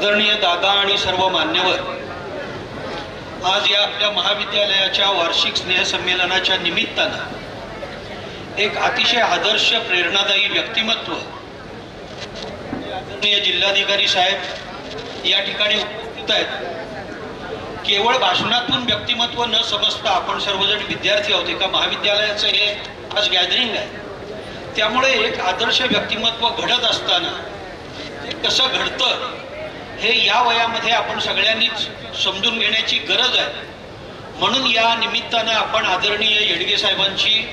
आदरणीय दादा आणि सर्व मान्यवर, आज या आपल्या महाविद्यालयाच्या वार्षिक स्नेहसंमेलनाच्या निमित्तानं एक अतिशय आदर्श प्रेरणादायी व्यक्तिमत्व आदरणीय जिल्हाधिकारी साहेब या ठिकाणी उपस्थित आहेत। केवळ भाषणातून व्यक्तिमत्व न समजता आपण सर्वजण विद्यार्थी आहोत, एका महाविद्यालयाचं हे आज गॅदरिंग आहे, त्यामुळे एक आदर्श व्यक्तिमत्व घडत असताना ते कसं घडतं हे या वयामध्ये आपण सगळ्यांनीच समजून घेण्याची गरज आहे। म्हणून या निमित्तानं आपण आदरणीय येडगे साहेबांची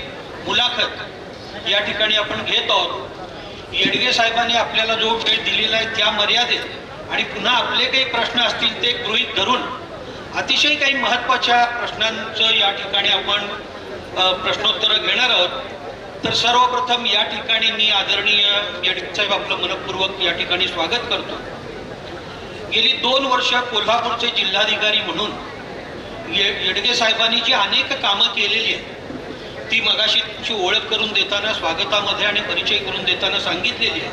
मुलाखत या ठिकाणी आपण घेत आहोत। येडगे साहेबांनी आपल्याला जो वेळ दिलेला आहे त्या मर्यादेत आणि पुन्हा आपले काही प्रश्न असतील ते गृहीत धरून अतिशय काही महत्त्वाच्या प्रश्नांचं या ठिकाणी आपण प्रश्नोत्तरं घेणार आहोत। तर सर्वप्रथम या ठिकाणी मी आदरणीय येडगे साहेब आपलं मनपूर्वक या ठिकाणी स्वागत करतो। गेली 2 वर्ष कोल्हापूरचे जिल्हाधिकारी म्हणून येडगे साहेबांनी जी अनेक कामं केलेली आहेत ती मगाशी तुमची ओळख करून देताना स्वागतामध्ये आणि परिचय करून देताना सांगितलेली आहे।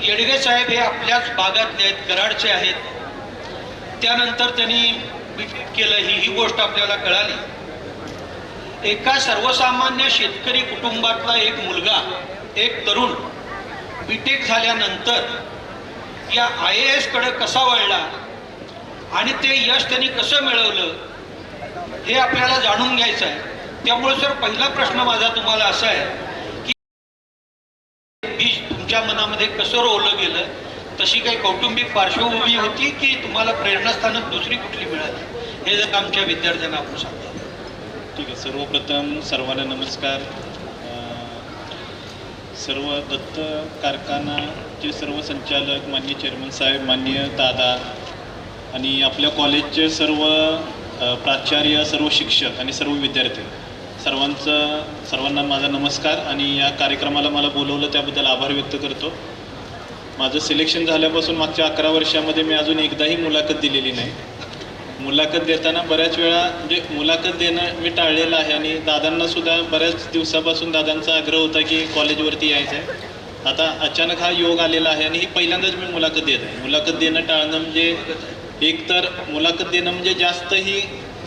येडगे साहेब हे आपल्याच भागातले आहेत, कराडचे आहेत। त्यानंतर त्यांनी बीटेक केलं ही गोष्ट आपल्याला कळाली। एका सर्वसामान्य शेतकरी कुटुंबातला एक मुलगा, एक तरुण बीटेक झाल्यानंतर या IAS कडे कसा वळला आणि ते यश त्यांनी कसं मिळवलं हे आपल्याला जाणून घ्यायचं आहे। त्यामुळे सर पहिला प्रश्न माझा तुम्हाला असा आहे की बीज तुमच्या मनामध्ये कसं रोवलं गेलं, तशी काही कौटुंबिक पार्श्वभूमी होती की तुम्हाला प्रेरणास्थानक दुसरी कुठली मिळाली, हे जर आमच्या विद्यार्थ्यांना आपण सांगा। ठीक आहे, सर्वप्रथम सर्वांना नमस्कार। सर्व दत्त कारखानाचे सर्व संचालक, माननीय चेअरमन साहेब, माननीय दादा आणि आपल्या कॉलेजचे सर्व प्राचार्य, सर्व शिक्षक आणि सर्व विद्यार्थी सर्वांना माझा नमस्कार आणि या कार्यक्रमाला मला बोलवलं त्याबद्दल आभार व्यक्त करतो। माझं सिलेक्शन झाल्यापासून मागच्या 11 वर्षामध्ये मी अजून एकदाही मुलाखत दिलेली नाही। मुलाखत देताना बऱ्याच वेळा म्हणजे मुलाखत देणं मी टाळलेलं आहे आणि दादांनासुद्धा बऱ्याच दिवसापासून दादांचा आग्रह होता की कॉलेजवरती यायचं आहे। आता अचानक हा योग आलेला आहे आणि ही पहिल्यांदाच मी मुलाखत देत आहे। मुलाखत देणं टाळणं म्हणजे एकतर मुलाखत देणं म्हणजे जास्त ही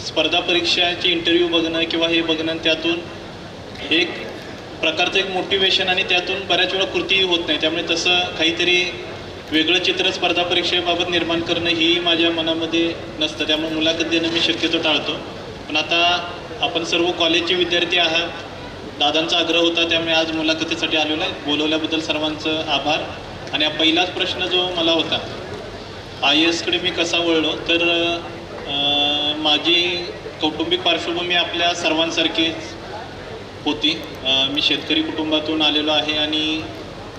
स्पर्धा परीक्षाची इंटरव्ह्यू बघणं किंवा हे बघणं, त्यातून एक प्रकारचं एक मोटिवेशन आणि त्यातून बऱ्याच वेळा कृतीही होत नाही। त्यामुळे तसं काहीतरी वेगळं चित्र स्पर्धा परीक्षेबाबत निर्माण करणं ही माझ्या मनामध्ये नसतं, त्यामुळे मुलाखत देणं मी शक्यतो टाळतो। पण आता आपण सर्व कॉलेजचे विद्यार्थी आहात, दादांचा आग्रह होता त्यामुळे आज मुलाखतीसाठी आलेलो आहे। बोलवल्याबद्दल सर्वांचं आभार। आणि हा पहिलाच प्रश्न जो मला होता IAS कडे मी कसा वळलो, तर माझी कौटुंबिक पार्श्वभूमी आपल्या सर्वांसारखीच होती। मी शेतकरी कुटुंबातून आलेलो आहे आणि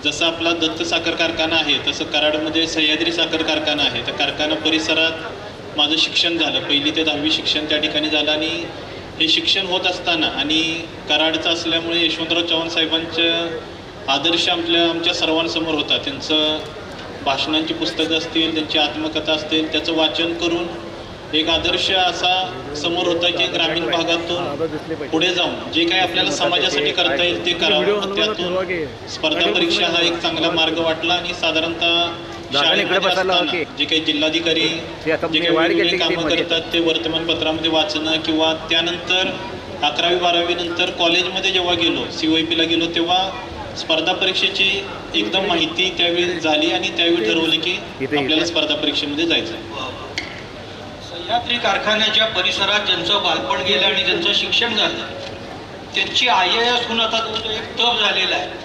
जसं आपला दत्त साखर कारखाना आहे तसं कराडमध्ये सह्याद्री साखर कारखाना आहे। त्या कारखाना परिसरात माझं शिक्षण झालं, 1ली ते 10वी शिक्षण त्या ठिकाणी झालं आणि हे शिक्षण होत असताना आणि कराडचं असल्यामुळे यशवंतराव चव्हाण साहेबांचं आदर्श आमच्या सर्वांसमोर होता। त्यांचं भाषणांची पुस्तकं असतील, त्यांची आत्मकथा असतील, त्याचं वाचन करून एक आदर्श असा समोर होता की ग्रामीण भागातून पुढे जाऊन जे काही आपल्याला समाजासाठी करता येईल ते करावं। त्यातून स्पर्धा परीक्षा हा एक चांगला मार्ग वाटला आणि साधारणतः शाळेमध्ये असताना जे काही जिल्हाधिकारी जे काही वेगवेगळी कामं करतात ते वर्तमानपत्रामध्ये वाचणं किंवा त्यानंतर 11वी 12वी नंतर कॉलेजमध्ये जेव्हा गेलो, COIP ला गेलो, तेव्हा स्पर्धा परीक्षेची एकदम माहिती त्यावेळी झाली आणि त्यावेळी ठरवलं की आपल्याला स्पर्धा परीक्षेमध्ये जायचं आहे। सह्याद्री कारखान्याच्या परिसरात ज्यांचं बालपण गेलं आणि ज्यांचं शिक्षण झालं त्यांची IAS होऊन आता तुमचं एक तप झालेला आहे।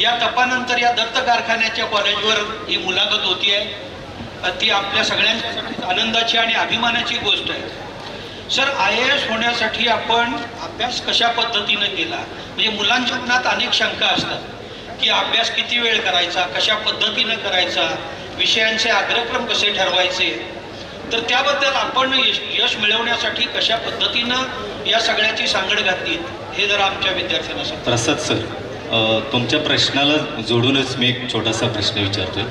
या तपानंतर या दत्त कारखान्याच्या कॉलेजवर ही मुलाखत होती आहे, ती आपल्या सगळ्यांसाठी आनंदाची आणि अभिमानाची गोष्ट आहे। सर, IAS होण्यासाठी आपण अभ्यास कशा पद्धतीनं केला? म्हणजे मुलांच्या मनात अनेक शंका असतात की अभ्यास किती वेळ करायचा, कशा पद्धतीनं करायचा, विषयांचे अग्रक्रम कसे ठरवायचे, तर त्याबद्दल आपण यश मिळवण्यासाठी कशा पद्धतीनं या सगळ्याची सांगड घातली हे जर आमच्या विद्यार्थ्यांना सांगा। प्रसाद सर, तुमच्या प्रश्नाला जोडूनच मी एक छोटासा प्रश्न विचारतोय।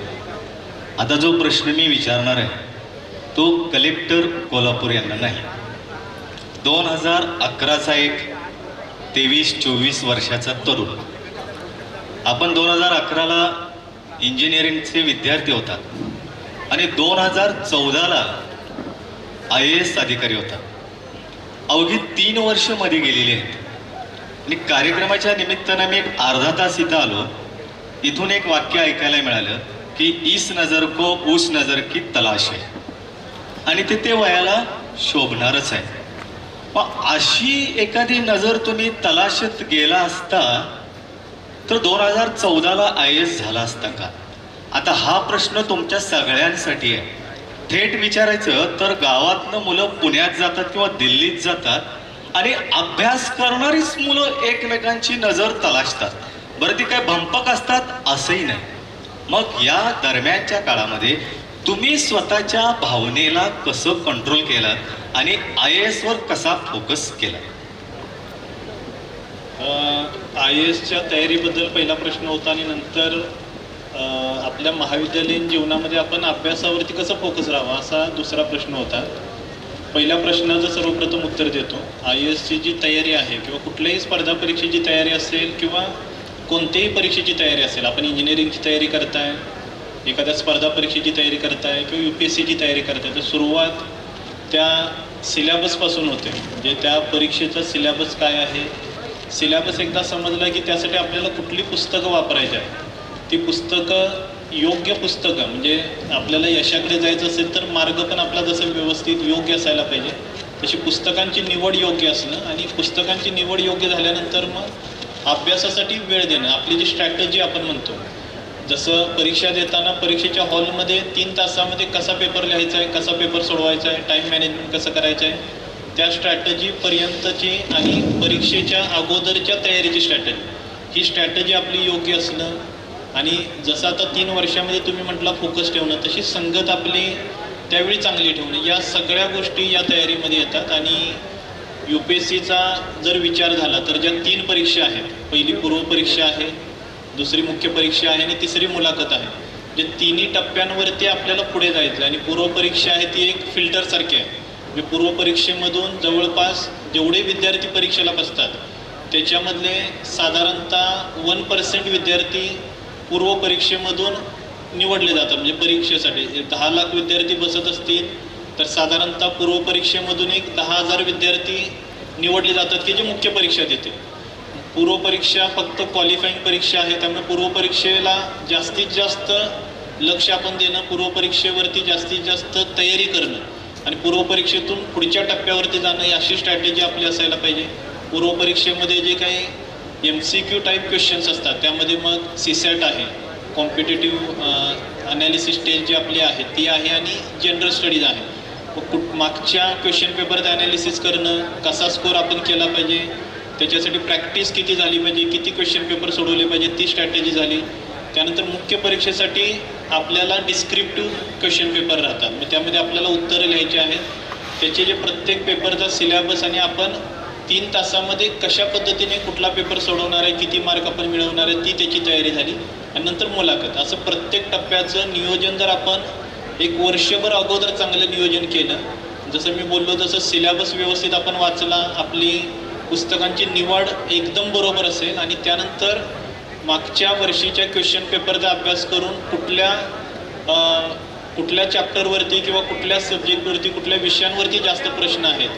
आता जो प्रश्न मी विचारणार आहे तो कलेक्टर कोल्हापूर यांना नाही, 2011चा एक 23-24 वर्षाचा तरुण। आपण 2011ला इंजिनिअरिंगचे विद्यार्थी होतात आणि 2014ला IAS अधिकारी होता. अवघी 3 वर्ष मध्ये गेलेली आहेत. आणि कार्यक्रमाच्या निमित्तानं मी एक अर्धा तास इथं आलो. इथून एक वाक्य ऐकायला मिळालं की इस नजर को उस नजर की तलाश है. आणि ते वयाला शोभणारच आहे. मग अशी एखादी नजर तुम्ही तलाशत गेला असता तर 2014ला IAS झाला असता का? आता हा प्रश्न तुमच्या सगळ्यांसाठी आहे. थेट विचारायचं तर गावातनं मुलं पुण्यात जातात किंवा दिल्लीत जातात आणि अभ्यास करणारीच मुलं एकमेकांची नजर तलाशतात. बरं, ती काय भंपक असतात असंही नाही. मग या दरम्यानच्या काळामध्ये तुम्ही स्वतःच्या भावनेला कसं कंट्रोल केलं आणि IAS वर कसा फोकस केला? IASच्या तयारीबद्दल पहिला प्रश्न होता आणि नंतर आपल्या महाविद्यालयीन जीवनामध्ये आपण अभ्यासावरती कसं फोकस राहावा असा दुसरा प्रश्न होता. पहिल्या प्रश्नाचं सर्वप्रथम उत्तर देतो. IASची जी तयारी आहे किंवा कुठल्याही स्पर्धा परीक्षेची तयारी असेल किंवा कोणत्याही परीक्षेची तयारी असेल, आपण इंजिनिअरिंगची तयारी करताय, एखाद्या स्पर्धा परीक्षेची तयारी करताय किंवा UPSCची तयारी करताय, तर सुरुवात त्या सिलॅबसपासून होते. म्हणजे त्या परीक्षेचा सिलॅबस काय आहे, सिलॅबस एकदा समजला की त्यासाठी आपल्याला कुठली पुस्तकं वापरायची आहे, ती पुस्तकं योग्य पुस्तकं, म्हणजे आपल्याला यशाकडे जायचं असेल तर मार्ग पण आपला जसं व्यवस्थित योग्य असायला पाहिजे तशी पुस्तकांची निवड योग्य असणं आणि पुस्तकांची निवड योग्य झाल्यानंतर मग अभ्यासासाठी वेळ देणं. आपली जी स्ट्रॅटेजी आपण म्हणतो, जसं परीक्षा देताना परीक्षेच्या हॉलमध्ये 3 तासामध्ये कसा पेपर लिहायचा आहे, कसा पेपर सोडवायचा आहे, टाईम मॅनेजमेंट कसं करायचं आहे, त्या स्ट्रॅटेजीपर्यंतची आणि परीक्षेच्या अगोदरच्या तयारीची स्ट्रॅटेजी, ही स्ट्रॅटेजी आपली योग्य असणं. आणि जसं आता 3 वर्षामध्ये तुम्ही म्हटलं फोकस ठेवणं, तशी संगत आपली त्यावेळी चांगली ठेवणं, या सगळ्या गोष्टी या तयारीमध्ये येतात. आणि UPSCचा जर विचार झाला तर ज्या 3 परीक्षा आहेत, पहिली पूर्वपरीक्षा आहे, दुसरी मुख्य परीक्षा आहे आणि तिसरी मुलाखत आहे, जे तिन्ही टप्प्यांवरती आपल्याला पुढे जायचं. आणि पूर्वपरीक्षा आहे ती एक फिल्टरसारखी आहे. म्हणजे पूर्वपरीक्षेमधून जवळपास जेवढे विद्यार्थी परीक्षेला बसतात त्याच्यामधले साधारणतः 1% विद्यार्थी पूर्वपरीक्षेमधून निवडले जातात. म्हणजे परीक्षेसाठी 10 लाख विद्यार्थी बसत असतील तर साधारणतः पूर्वपरीक्षेमधून एक 10,000 विद्यार्थी निवडले जातात की जे मुख्य परीक्षा देते. पूर्वपरीक्षा फक्त क्वालिफाईंग परीक्षा आहे, त्यामुळे पूर्वपरीक्षेला जास्तीत जास्त लक्ष आपण देणं, पूर्वपरीक्षेवरती जास्तीत जास्त तयारी करणं आणि पूर्वपरीक्षेतून पुढच्या टप्प्यावरती जाणं, अशी स्ट्रॅटेजी आपली असायला पाहिजे. पूर्वपरीक्षेमध्ये जे काही MCQ टाईप क्वेश्चन्स असतात त्यामध्ये मग CSAT आहे, कॉम्पिटेटिव्ह अनालिसिस टेस्ट जी आपली आहे ती आहे आणि जनरल स्टडीज आहे. मागच्या क्वेश्चन पेपरचं ॲनालिसिस करणं, कसा स्कोर आपण केला पाहिजे, त्याच्यासाठी प्रॅक्टिस किती झाली पाहिजे, किती क्वेश्चन पेपर सोडवले पाहिजे, ती स्ट्रॅटेजी झाली. त्यानंतर मुख्य परीक्षेसाठी आपल्याला डिस्क्रिप्टिव्ह क्वेश्चन पेपर राहतात, मग त्यामध्ये आपल्याला उत्तरं लिहायची आहेत. त्याचे जे प्रत्येक पेपरचा सिलॅबस आणि आपण 3 तासामध्ये कशा पद्धतीने कुठला पेपर सोडवणार आहे, किती मार्क आपण मिळवणार आहे, ती त्याची तयारी झाली. आणि नंतर मुलाखत. असं प्रत्येक टप्प्याचं नियोजन जर आपण एक वर्षभर अगोदर चांगलं नियोजन केलं, जसं मी बोललो तसं सिलॅबस व्यवस्थित आपण वाचला, आपली पुस्तकांची निवड एकदम बरोबर असेल आणि त्यानंतर मागच्या वर्षीच्या क्वेश्चन पेपरचा अभ्यास करून कुठल्या चॅप्टरवरती किंवा कुठल्या सब्जेक्टवरती, कुठल्या विषयांवरती जास्त प्रश्न आहेत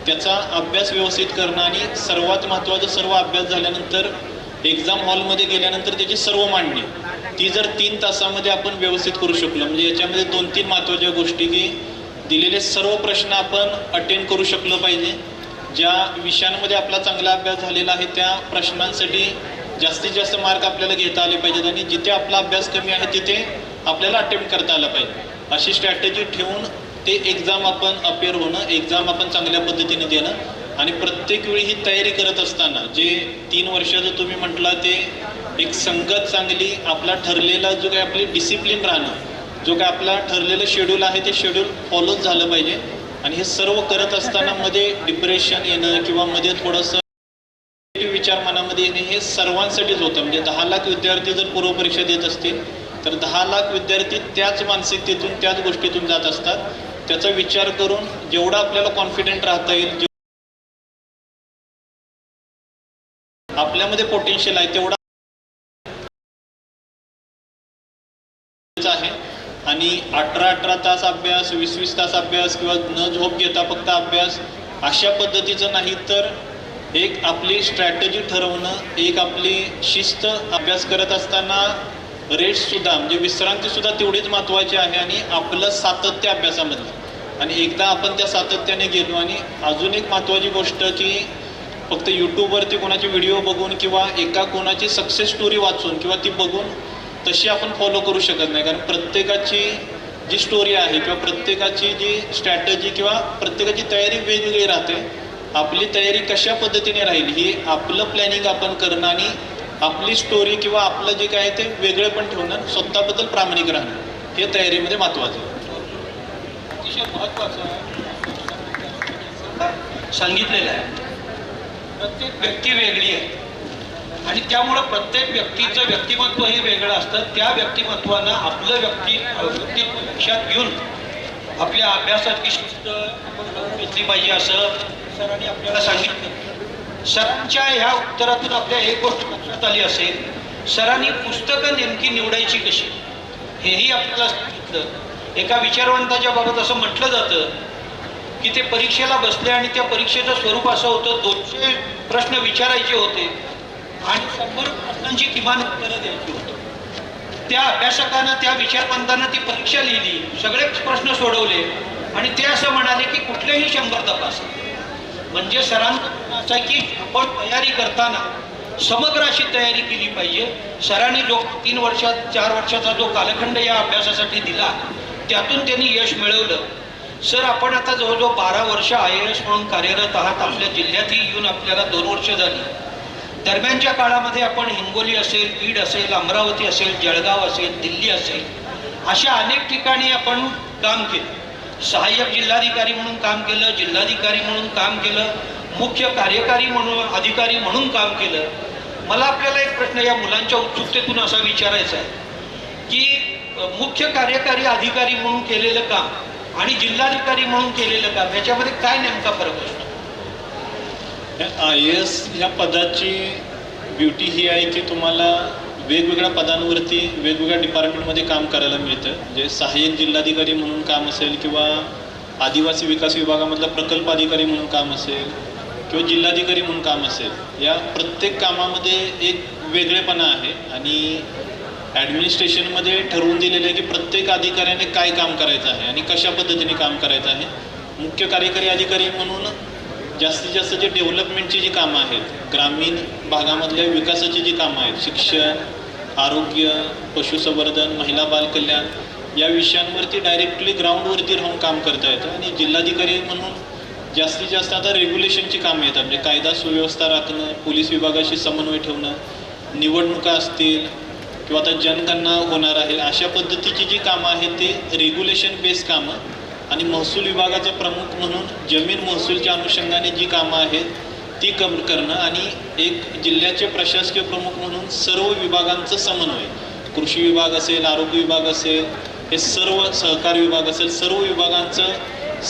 त्याचा अभ्यास व्यवस्थित करणं. आणि सर्वात महत्त्वाचं, सर्व अभ्यास झाल्यानंतर एक्झाम हॉलमध्ये गेल्यानंतर त्याची सर्व मांडणी, ती जर 3 तासामध्ये आपण व्यवस्थित करू शकलो, म्हणजे याच्यामध्ये 2-3 महत्त्वाच्या गोष्टी, की दिलेले सर्व प्रश्न आपण अटेंड करू शकलो पाहिजे. ज्या विषयांमध्ये आपला चांगला अभ्यास झालेला आहे त्या प्रश्नांसाठी जास्तीत जास्त मार्क आपल्याला घेता आले पाहिजेत आणि जिथे आपला अभ्यास कमी आहे तिथे आपल्याला अटेम्प्ट करता आला पाहिजे. अशी स्ट्रॅटेजी ठेवून ते एक्झाम आपण अपेअर होणं, एक्झाम आपण चांगल्या पद्धतीने देणं. आणि प्रत्येक वेळी ही तयारी करत असताना जे 3 वर्षाचं तुम्ही म्हटलं ते एक संगत चांगली, आपला ठरलेला जो काही आपली डिसिप्लिन राहणं, जो काही आपला ठरलेलं शेड्यूल आहे ते शेड्यूल फॉलोच झालं पाहिजे. आणि हे सर्व करत असताना मध्ये डिप्रेशन येणं किंवा मध्ये थोडंसं विचार मनामध्ये येणे हे सर्वांसाठीच होतं. म्हणजे 10 लाख विद्यार्थी जर पूर्वपरीक्षा देत असतील तर 10 लाख विद्यार्थी त्याच मानसिकतेतून, त्याच गोष्टीतून जात असतात. त्याचा विचार करून जेवढा आपल्याला कॉन्फिडेंट राहता येईल, आपल्यामध्ये पोटेन्शियल आहे तेवढा आहे आणि 18-18 तास अभ्यास, 20-20 तास अभ्यास किंवा न झोप घेता फक्त अभ्यास अशा पद्धतीचं नाही, तर एक आपली स्ट्रॅटेजी ठरवणं, एक आपली शिस्त, अभ्यास करत असताना रेस्टसुद्धा म्हणजे विश्रांतीसुद्धा तेवढीच महत्त्वाची आहे आणि आपलं सातत्य अभ्यासामधलं. आणि एकदा आपण त्या सातत्याने गेलो आणि अजून एक महत्त्वाची गोष्ट की फक्त यूट्यूबवरती कोणाचे व्हिडिओ बघून किंवा एका कोणाची सक्सेस स्टोरी वाचून किंवा ती बघून तशी आपण फॉलो करू शकत नाही. कारण प्रत्येकाची जी स्टोरी आहे किंवा प्रत्येकाची जी स्ट्रॅटजी किंवा प्रत्येकाची तयारी वेगवेगळी राहते. आपली तयारी कशा पद्धतीने राहील ही आपलं प्लॅनिंग आपण करणं आणि आपली स्टोरी किंवा आपलं जे काय ते वेगळं पण ठेवणं, स्वतःबद्दल प्रामाणिक राहणं हे तयारीमध्ये महत्त्वाचं आहे. अतिशय महत्त्वाचं सांगितलेलं आहे. प्रत्येक व्यक्ती वेगळी आहे आणि त्यामुळं प्रत्येक व्यक्तीचं व्यक्तिमत्व हे वेगळं असतं. त्या व्यक्तिमत्वानं आपलं व्यक्तित्व लक्षात घेऊन आपल्या अभ्यासाची शिस्त आपण घेतली पाहिजे असं सरांनी आपल्याला सांगितलं. सरांच्या ह्या उत्तरातून आपल्या एक गोष्ट लक्षात आली असेल, सरांनी पुस्तकं नेमकी निवडायची कशी हेही आपल्याला सांगितलं. एका विचारवंताच्या बाबत असं म्हटलं जातं की ते परीक्षेला बसले आणि त्या परीक्षेचं स्वरूप असं होतं, 200 प्रश्न विचारायचे होते आणि 100 प्रश्नांची किमान उत्तरं द्यायची होती. त्या अभ्यासकानं, त्या विचारवंतानं ती परीक्षा लिहिली, सगळे प्रश्न सोडवले आणि ते असं म्हणाले की कुठलेही 100 तपासा. म्हणजे सरांचा असा की आपण तयारी करताना समग्र अशी तयारी केली पाहिजे. सरांनी जो 3 वर्षात 4 वर्षाचा जो कालखंड या अभ्यासासाठी दिला त्यातून त्यांनी यश मिळवलं. सर, आपण आता जवळजवळ 12 वर्ष IAS म्हणून कार्यरत आहात. आपल्या जिल्ह्यातही येऊन आपल्याला 2 वर्ष झाली. दरम्यानच्या काळामध्ये आपण हिंगोली असेल, बीड असेल, अमरावती असेल, जळगाव असेल, दिल्ली असेल, अशा अनेक ठिकाणी आपण काम केलं. सहाय्यक जिल्हाधिकारी म्हणून काम केलं, जिल्हाधिकारी म्हणून काम केलं, मुख्य कार्यकारी म्हणून अधिकारी म्हणून काम केलं. मला आपल्याला एक प्रश्न या मुलांच्या उत्सुकतेतून असा विचारायचा आहे की मुख्य कार्यकारी अधिकारी म्हणून केलेलं काम आणि जिल्हाधिकारी म्हणून केलेलं काम याच्यामध्ये काय नेमका फरक असतो? IAS ह्या पदाची ब्युटी ही आहे की तुम्हाला वेगवेगळ्या पदांवरती वेगवेगळ्या डिपार्टमेंटमध्ये काम करायला मिळतं. म्हणजे सहाय्यक जिल्हाधिकारी म्हणून काम असेल किंवा आदिवासी विकास विभागामधला प्रकल्प अधिकारी म्हणून काम असेल किंवा जिल्हाधिकारी म्हणून काम असेल, या प्रत्येक कामामध्ये एक वेगळेपणा आहे आणि ॲडमिनिस्ट्रेशनमध्ये ठरवून दिलेलं आहे की प्रत्येक अधिकाऱ्याने काय काम करायचं आहे आणि कशा पद्धतीने काम करायचं आहे. मुख्य कार्यकारी अधिकारी म्हणून जास्तीत जास्त जे डेव्हलपमेंटची जी कामं आहेत, ग्रामीण भागामधल्या विकासाची जी कामं आहेत, शिक्षण, आरोग्य, पशुसंवर्धन, महिला बालकल्याण या विषयांवरती डायरेक्टली ग्राउंडवरती राहून काम करता येतं. आणि जिल्हाधिकारी म्हणून जास्तीत जास्त आता रेग्युलेशनची कामं येतात, म्हणजे कायदा सुव्यवस्था राखणं, पोलीस विभागाशी समन्वय ठेवणं, निवडणुका असतील किंवा आता जनगणना होणार आहे, अशा पद्धतीची जी कामं आहेत ती रेग्युलेशन बेस कामं. आणि महसूल विभागाचा प्रमुख म्हणून जमीन महसूलच्या अनुषंगाने जी कामं आहेत ती करणं आणि एक जिल्ह्याचे प्रशासकीय प्रमुख म्हणून सर्व विभागांचं समन्वय, कृषी विभाग असेल, आरोग्य विभाग असेल, हे सर्व सहकार विभाग असेल, सर्व विभागांचं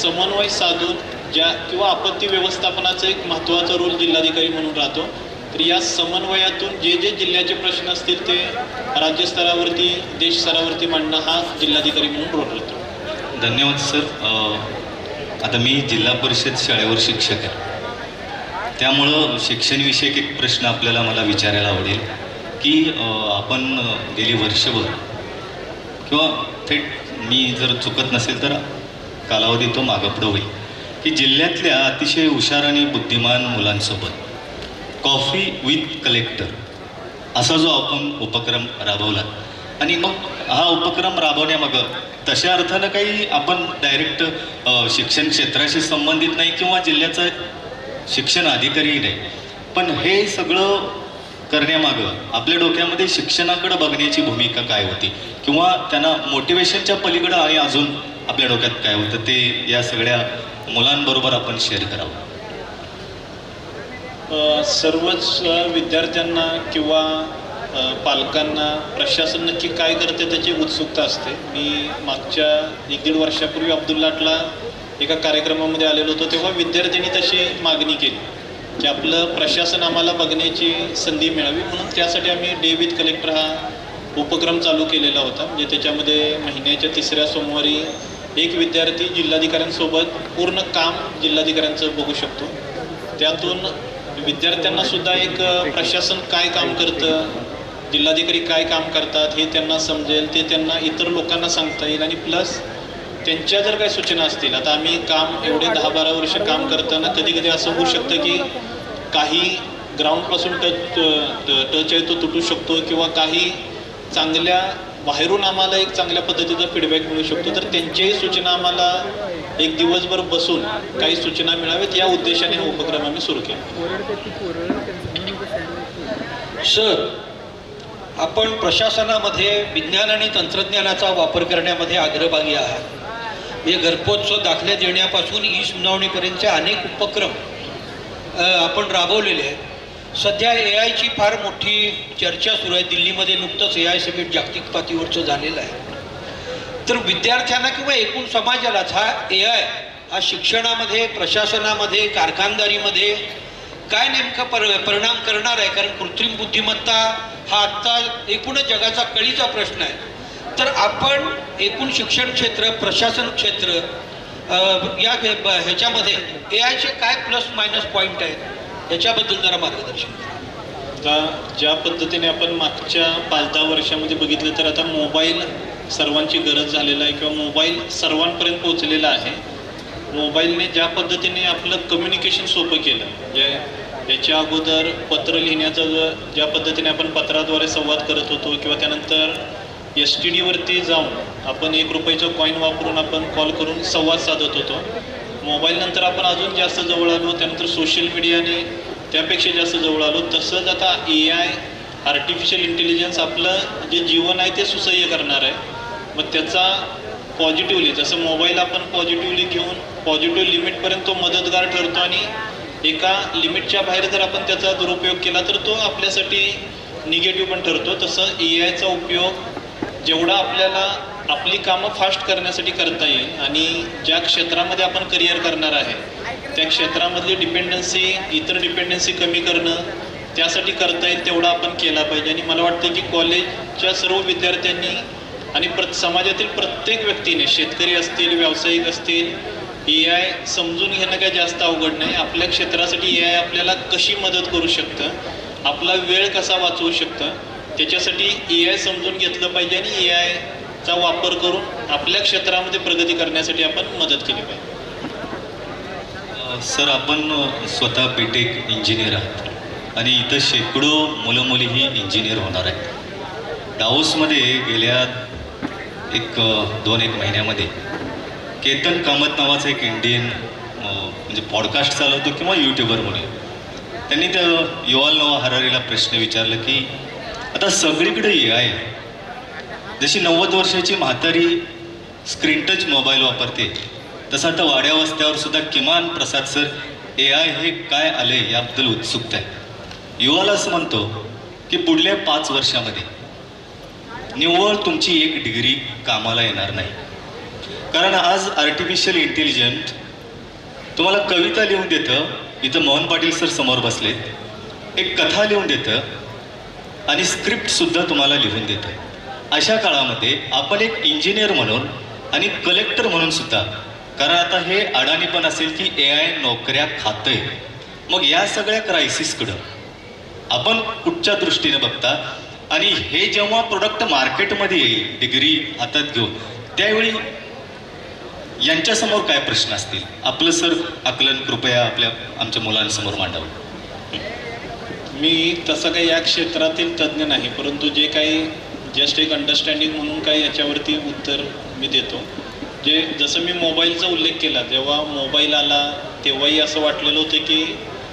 समन्वय साधून किंवा आपत्ती व्यवस्थापनाचा एक महत्त्वाचा रोल जिल्हाधिकारी म्हणून राहतो. तर या समन्वयातून जे जे जिल्ह्याचे प्रश्न असतील ते राज्यस्तरावरती, देश स्तरावरती मांडणं हा जिल्हाधिकारी म्हणून रोल होतो. धन्यवाद सर. आता मी जिल्हा परिषद शाळेवर शिक्षक आहे, त्यामुळं शिक्षणविषयक एक प्रश्न मला विचारायला आवडेल की आपण गेली वर्षभर किंवा थेट मी जर चुकत नसेल तर कालावधी तो मागपुढं होईल की जिल्ह्यातल्या अतिशय हुशार आणि बुद्धिमान मुलांसोबत कॉफी विथ कलेक्टर असा जो आपण उपक्रम राबवला आणि मग हा उपक्रम राबवण्यामागं तशा अर्थानं काही आपण डायरेक्ट शिक्षण क्षेत्राशी संबंधित नाही किंवा जिल्ह्याचा शिक्षण अधिकारीही नाही, पण हे सगळं करण्यामागं आपल्या डोक्यामध्ये शिक्षणाकडे बघण्याची भूमिका काय होती किंवा त्यांना मोटिवेशनच्या पलीकडं आणि अजून आपल्या डोक्यात काय होतं ते या सगळ्या मुलांबरोबर आपण शेअर करावं. सर्वच विद्यार्थ्यांना किंवा पालकांना प्रशासन नक्की काय करते त्याची उत्सुकता असते. मी मागच्या 1-1.5 वर्षापूर्वी अब्दुल्लाटला एका कार्यक्रमामध्ये आलेलो होतो, तेव्हा विद्यार्थ्यांनी तशी मागणी केली की आपलं प्रशासन आम्हाला बघण्याची संधी मिळावी, म्हणून त्यासाठी आम्ही डे विथ कलेक्टर हा उपक्रम चालू केलेला होता. म्हणजे त्याच्यामध्ये महिन्याच्या 3ऱ्या सोमवारी एक विद्यार्थी जिल्हाधिकाऱ्यांसोबत पूर्ण काम जिल्हाधिकाऱ्यांचं बघू शकतो. त्यातून विद्यार्थ्यांनासुद्धा एक प्रशासन काय काम करतं, जिल्हाधिकारी काय काम करतात हे त्यांना समजेल, ते त्यांना इतर लोकांना सांगता येईल. आणि प्लस त्यांच्या जर काही सूचना असतील, आता आम्ही काम एवढे 10-12 वर्ष काम करताना कधी कधी असं होऊ शकतं की काही ग्राउंडपासून टच आहे तो तुटू शकतो, किंवा काही चांगल्या बाहेरून आम्हाला एक चांगल्या पद्धतीचा फीडबॅक मिळू शकतो. तर त्यांच्याही सूचना आम्हाला एक दिवसभर बसून काही सूचना मिळावेत या उद्देशाने हा उपक्रम आम्ही सुरू केला. सर, आपण प्रशासनामध्ये विज्ञान आणि तंत्रज्ञानाचा वापर करण्यामध्ये अग्रभागी आहात. हे घरपोच दाखले देण्यापासून ई सुनावणीपर्यंतचे अनेक उपक्रम आपण राबवलेले आहेत. सध्या AIची फार मोठी चर्चा सुरू आहे. दिल्लीमध्ये नुकतंच AI समिट जागतिक पातळीवरचं झालेलं आहे. तर विद्यार्थ्यांना किंवा एकूण समाजालाच हा AI हा शिक्षणामध्ये, प्रशासनामध्ये, कारखानदारीमध्ये काय नेमका परिणाम करणार आहे? कारण कृत्रिम बुद्धिमत्ता हा आत्ता एकूणच जगाचा कळीचा प्रश्न आहे. तर आपण एकूण शिक्षण क्षेत्र, प्रशासन क्षेत्र या ह्याच्यामध्ये AIचे काय प्लस मायनस पॉईंट आहेत याच्याबद्दल जरा मार्गदर्शन करा. आता ज्या पद्धतीने आपण मागच्या 5-10 वर्षामध्ये बघितलं तर आता मोबाईल सर्वांची गरज झालेला आहे, किंवा मोबाईल सर्वांपर्यंत पोहोचलेला आहे. मोबाईलने ज्या पद्धतीने आपलं कम्युनिकेशन सोपं केलं, याच्या अगोदर पत्र लिहिण्याचं ज्या पद्धतीने आपण पत्राद्वारे संवाद करत होतो, किंवा त्यानंतर STDवरती जाऊन आपण 1 रुपयाचा कॉईन वापरून आपण कॉल करून संवाद साधत होतो. मोबाईल नंतर आपण अजून जास्त जवळ आलो, त्यानंतर सोशल मीडियाने त्यापेक्षा जास्त जवळ आलो. तसंच आता AI आर्टिफिशियल इंटेलिजन्स आपलं जे जीवन आहे ते सुसह्य करणार आहे. मग त्याचा पॉझिटिव्हली, जसं मोबाईल आपण पॉझिटिव्हली घेऊन पॉझिटिव्ह लिमिटपर्यंत तो मदतगार ठरतो, आणि एका लिमिटच्या बाहेर जर आपण त्याचा दुरुपयोग केला तर तो आपल्यासाठी निगेटिव्ह पण ठरतो. तसं AIचा उपयोग जेवढा आपल्याला आपली कामं फास्ट करण्यासाठी करता येईल, आणि ज्या क्षेत्रामध्ये आपण करिअर करणार आहे त्या क्षेत्रामधली इतर डिपेंडन्सी कमी करणं, त्यासाठी करता येईल तेवढा आपण केला पाहिजे. आणि मला वाटतं की कॉलेजच्या सर्व विद्यार्थ्यांनी आणि समाजातील प्रत्येक व्यक्तीने, शेतकरी असतील, व्यावसायिक असतील, AI समजून घेणं काय जास्त अवघड नाही. आपल्या क्षेत्रासाठी AI आपल्याला कशी मदत करू शकतं, आपला वेळ कसा वाचवू शकतं, त्याच्यासाठी AI समजून घेतलं पाहिजे, आणि AIचा वापर करून आपल्या क्षेत्रामध्ये प्रगती करण्यासाठी आपण मदत केली पाहिजे. सर, आपण स्वतः BTech इंजिनियर आहात आणि इथं शेकडो मुलं मुलीही इंजिनियर होणार आहेत. डावोसमध्ये गेल्या 2-1 महिन्यामध्ये केतन कामत नावाचा एक इंडियन म्हणजे पॉडकास्ट चालवतो किंवा यूट्यूबर म्हणून, त्यांनी त्या युव्हाल नोआ हरारीला प्रश्न विचारला की आता सगळीकडे AI आहे. जशी 90 वर्षाची म्हातारी स्क्रीन टच मोबाईल वापरते, तसं आता वाड्या वस्त्यावर सुद्धा किमान प्रसाद सर AI हे काय आले याबद्दल उत्सुकता आहे. युव्हाल असं म्हणतो की पुढल्या 5 वर्षामध्ये निव्वळ तुमची 1 डिग्री कामाला येणार नाही. कारण आज आर्टिफिशियल इंटेलिजंट तुम्हाला कविता लिहून देतं, इथं मोहन पाटील सर समोर बसलेत, एक कथा लिहून देतं आणि स्क्रिप्टसुद्धा तुम्हाला लिहून देतं. अशा काळामध्ये आपण एक इंजिनियर म्हणून आणि कलेक्टर म्हणून सुद्धा, कारण आता हे अडाणी पण असेल की AI नोकऱ्या खातंय, मग या सगळ्या क्रायसिसकडं आपण कुठच्या दृष्टीने बघता, आणि हे जेव्हा प्रोडक्ट मार्केटमध्ये येईल डिग्री हातात घेऊन, त्यावेळी यांच्यासमोर काय प्रश्न असतील? आपलं सर आकलन कृपया आमच्या मुलांसमोर मांडावं. मी तसं काही या क्षेत्रातील तज्ज्ञ नाही, परंतु जे काही जस्ट एक अंडरस्टँडिंग म्हणून काही याच्यावरती उत्तर मी देतो. जसं मी मोबाईलचा उल्लेख केला, जेव्हा मोबाईल आला तेव्हाही असं वाटलेलं होतं की,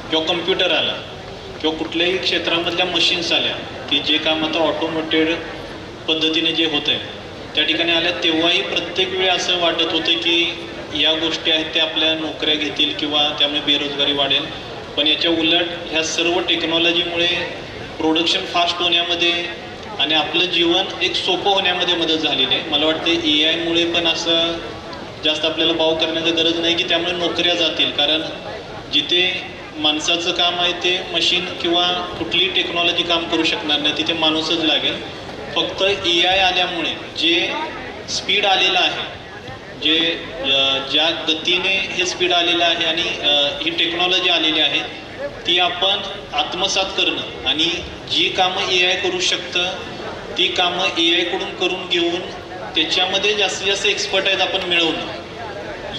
किंवा कम्प्युटर आला किंवा कुठल्याही क्षेत्रामधल्या मशीन्स आल्या की जे काम आता ऑटोमेटेड पद्धतीने जे होतं आहे त्या ठिकाणी आल्या, तेव्हाही प्रत्येक वेळी असं वाटत होतं की या गोष्टी आहेत त्या आपल्या नोकऱ्या घेतील किंवा त्यामुळे बेरोजगारी वाढेल. पण याच्या उलट ह्या सर्व टेक्नॉलॉजीमुळे प्रोडक्शन फास्ट होण्यामध्ये आणि आपलं जीवन एक सोपं होण्यामध्ये मदत झालेली आहे. मला वाटते AI पण असं जास्त आपल्याला भाव करण्याची गरज नाही की त्यामुळे नोकऱ्या जातील, कारण जिथे माणसाचं काम आहे ते मशीन किंवा कुठलीही टेक्नॉलॉजी काम करू शकणार नाही, तिथे माणूसच लागेल. फक्त AI आल्यामुळे जे स्पीड आलेलं आहे, ज्या गतीने हे स्पीड आलेलं आहे आणि ही टेक्नॉलॉजी आलेली आहे ती आपण आत्मसात करणं आणि जी कामं AI करू शकतं ती कामं AI कडून करून घेऊन त्याच्यामध्ये जास्तीत जास्त एक्सपर्टाईज आपण मिळवणं,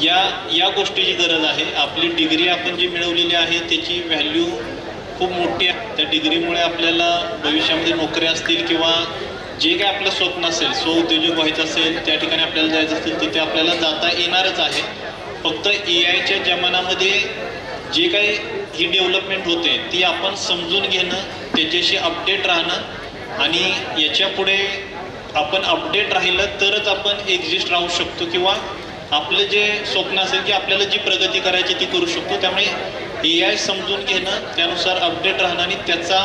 या गोष्टीची गरज आहे. आपली डिग्री आपण जी मिळवलेली आहे त्याची व्हॅल्यू खूप मोठी आहे. त्या डिग्रीमुळे आपल्याला भविष्यामध्ये नोकऱ्या असतील किंवा जे काही आपलं स्वप्न असेल, स्वउद्योजक व्हायचं असेल, त्या ठिकाणी आपल्याला जायचं असेल तिथे आपल्याला जाता येणारच आहे. फक्त AIच्या जमान्यामध्ये जे काही ही डेव्हलपमेंट होते ती आपण समजून घेणं, त्याच्याशी अपडेट राहणं आणि याच्या पुढे आपण अपडेट राहिलं तरच आपण एक्झिस्ट राहू शकतो किंवा आपलं जे स्वप्न असेल की आपल्याला जी प्रगती करायची ती करू शकतो. त्यामुळे AI समजून घेणं, त्यानुसार अपडेट राहणं आणि त्याचा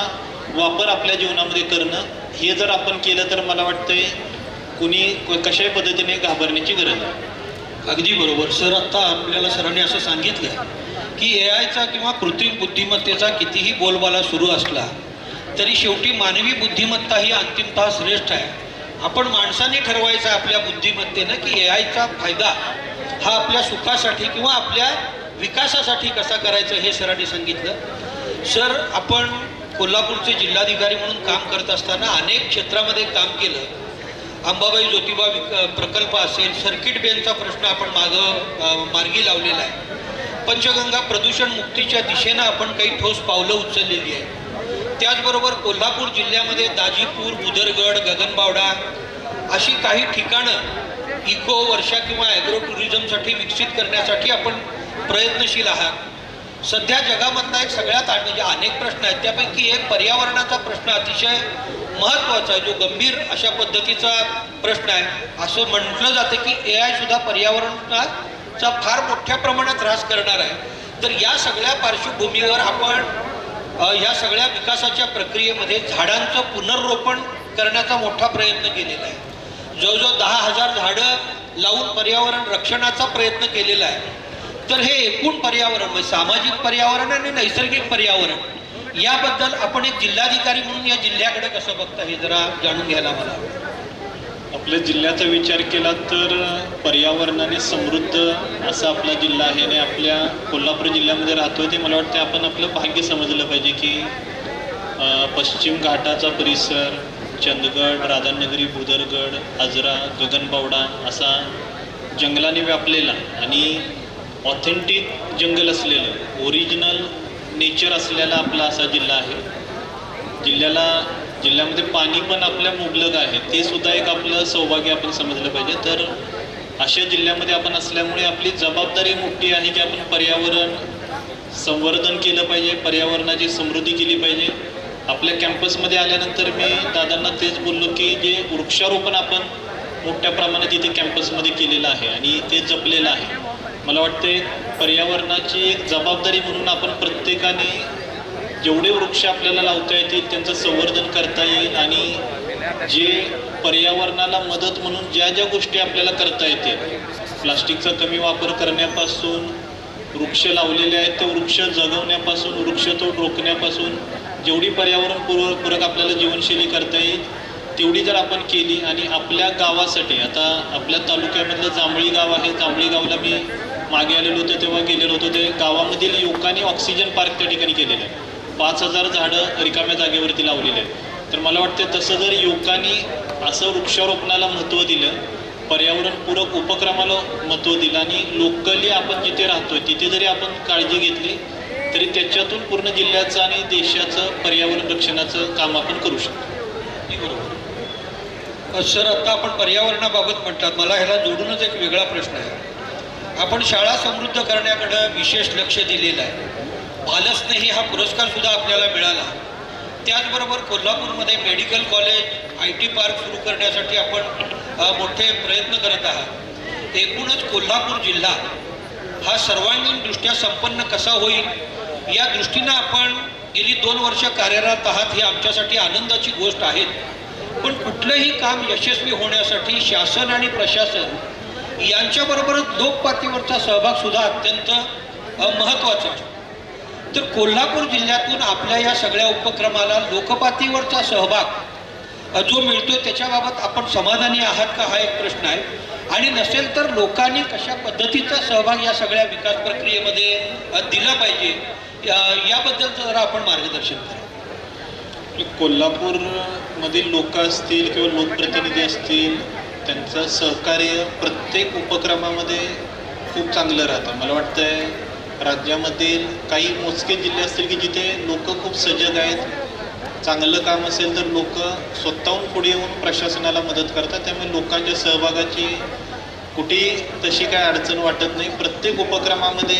वापर आपल्या जीवनामध्ये करणं, हे जर आपण केलं तर मला वाटतंय कुणी कशाही पद्धतीने घाबरण्याची गरज आहे. अगदी बरोबर सर. आत्ता आपल्याला सरांनी असं सांगितलं की AIचा किंवा कृत्रिम बुद्धिमत्तेचा कितीही बोलबाला सुरू असला तरी शेवटी मानवी बुद्धिमत्ता ही अंतिमतः श्रेष्ठ आहे. आपण माणसाने ठरवायचं आपल्या बुद्धिमत्तेनं की AIचा फायदा हा आपल्या सुखासाठी किंवा आपल्या विकासासाठी कसा करायचा हे सरांनी सांगितलं. सर, आपण कोल्हापूरचे जिल्हाधिकारी म्हणून काम करत असताना अनेक क्षेत्रामध्ये काम केलं. अंबाबाई ज्योतिबा प्रकल्प असेल, सर्किट बेंचचा प्रश्न आपण मार्गी लावलेला आहे. पंचगंगा प्रदूषण मुक्तीच्या दिशेनं आपण काही ठोस पावलं उचललेली आहे. त्याचबरोबर कोल्हापूर जिल्ह्यामध्ये दाजीपूर, बुदरगड, गगनबावडा अशी काही ठिकाणं इको वर्षा किंवा ॲग्रो टुरिझमसाठी विकसित करण्यासाठी आपण प्रयत्नशील आहात. सध्या जगामधला एक सगळ्यात म्हणजे अनेक प्रश्न आहेत त्यापैकी एक पर्यावरणाचा प्रश्न अतिशय महत्त्वाचा आहे, जो गंभीर अशा पद्धतीचा प्रश्न आहे. असं म्हटलं जातं की AI सुद्धा पर्यावरणाचा फार मोठ्या प्रमाणात ऱ्हास करणार आहे. तर या सगळ्या पार्श्वभूमीवर आपण ह्या सगळ्या विकासाच्या प्रक्रियेमध्ये झाडांचं पुनर्रोपण करण्याचा मोठा प्रयत्न केलेला आहे. जवळजवळ 10,000 झाडं लावून पर्यावरण रक्षणाचा प्रयत्न केलेला आहे. तर हे एकूण पर्यावरण म्हणजे सामाजिक पर्यावरण आणि नैसर्गिक पर्यावरण याबद्दल आपण एक जिल्हाधिकारी म्हणून या जिल्ह्याकडे कसं बघता हे जरा जाणून घ्यायला मला आवडेल. आपल्या जिल्ह्याचा विचार केला तर पर्यावरणाने समृद्ध असा आपला जिल्हा आहे आणि आपल्या कोल्हापूर जिल्ह्यामध्ये राहतोय ते मला वाटतं आपण आपलं भाग्य समजलं पाहिजे की पश्चिम घाटाचा परिसर, चंदगड, राधानगरी, बुदरगड, आजरा, गगनबावडा असा जंगलाने व्यापलेला आणि ऑथेंटिक जंगल असलेलं, ओरिजिनल नेचर असलेला आपला असा जिल्हा आहे. जिल्ह्यामध्ये पाणी पण आपल्या मुबलक आहे, ते सुद्धा एक आपलं सौभाग्य आपण समजलं पाहिजे. तर अशा जिल्ह्यामध्ये आपण असल्यामुळे आपली जबाबदारी मोठी आहे की आपण पर्यावरण संवर्धन केलं पाहिजे, पर्यावरणाची समृद्धी केली पाहिजे. आपल्या कॅम्पसमध्ये आल्यानंतर मी दादांना तेच बोललो की जे वृक्षारोपण आपण मोठ्या प्रमाणात इथे कॅम्पसमध्ये केलेलं आहे आणि ते जपलेलं आहे. मला वाटते पर्यावरणाची एक जबाबदारी म्हणून आपण प्रत्येकाने जेवढे वृक्ष आपल्याला लावता येतील त्यांचं संवर्धन करता येईल आणि जे पर्यावरणाला मदत म्हणून ज्या ज्या गोष्टी आपल्याला करता येतील, प्लास्टिकचा कमी वापर करण्यापासून, वृक्ष लावलेले आहेत ते वृक्ष जगवण्यापासून, वृक्षतोड रोखण्यापासून जेवढी पर्यावरण पूरक आपल्याला जीवनशैली करता येईल तेवढी जर आपण केली आणि आपल्या गावासाठी, आता आपल्या तालुक्यामधलं जांभळी गाव आहे, जांभळी गावला मी मागे आलेलो होतो तेव्हा गेलेलो होतो. ते गावामधील युवकांनी ऑक्सिजन पार्क त्या ठिकाणी केलेलं आहे. 5,000 झाडं रिकाम्या जागेवरती लावलेले आहेत. तर मला वाटतं तसं जर युवकांनी असं वृक्षारोपणाला महत्त्व दिलं, पर्यावरणपूरक उपक्रमाला महत्त्व दिलं आणि लोकली आपण जिथे राहतोय तिथे जरी आपण काळजी घेतली तरी त्याच्यातून पूर्ण जिल्ह्याचं आणि देशाचं पर्यावरण रक्षणाचं काम आपण करू शकतो. बरोबर सर. आता आपण पर्यावरणाबाबत म्हणतात, मला ह्याला जोडूनच एक वेगळा प्रश्न आहे. आपण शाळा समृद्ध करण्याकडे विशेष लक्ष दिलेलं आहे. बालस्नेही हा पुरस्कार सुद्धा आपल्याला मिळाला. त्याचबरोबर कोल्हापूरमध्ये मेडिकल कॉलेज, IT पार्क सुरू करण्यासाठी आपण मोठे प्रयत्न करत आहात. एकूणच कोल्हापूर जिल्हा हा सर्वांगीण संपन्न कसा होईल या दृष्टीनं आपण गेली 2 वर्ष कार्यरत आहात. ही आमच्यासाठी आनंदाची गोष्ट आहे. पण कुठलंही काम यशस्वी होण्यासाठी शासन आणि प्रशासन यांच्याबरोबरच लोकपातळीवरचा सहभाग सुद्धा अत्यंत महत्त्वाचा आहे. तर कोल्हापूर जिल्ह्यातून आपल्या या सगळ्या उपक्रमाला लोकपातळीवरचा सहभाग जो मिळतोय त्याच्याबाबत आपण समाधानी आहात का, हा एक प्रश्न आहे. आणि नसेल तर लोकांनी कशा पद्धतीचा सहभाग या सगळ्या विकास प्रक्रियेमध्ये दिला पाहिजे, याबद्दल जरा आपण मार्गदर्शन करा. कोल्हापूरमधील लोक असतील किंवा लोकप्रतिनिधी असतील, त्यांचं सहकार्य प्रत्येक उपक्रमामध्ये खूप चांगलं राहतं. मला वाटतंय राज्यामधील काही मोजके जिल्हे असतील की जिथे लोक खूप सजग आहेत. चांगलं काम असेल तर लोक स्वतःहून पुढे येऊन प्रशासनाला मदत करतात. त्यामुळे लोकांच्या सहभागाची कुठेही तशी काय अडचण वाटत नाही. प्रत्येक उपक्रमामध्ये,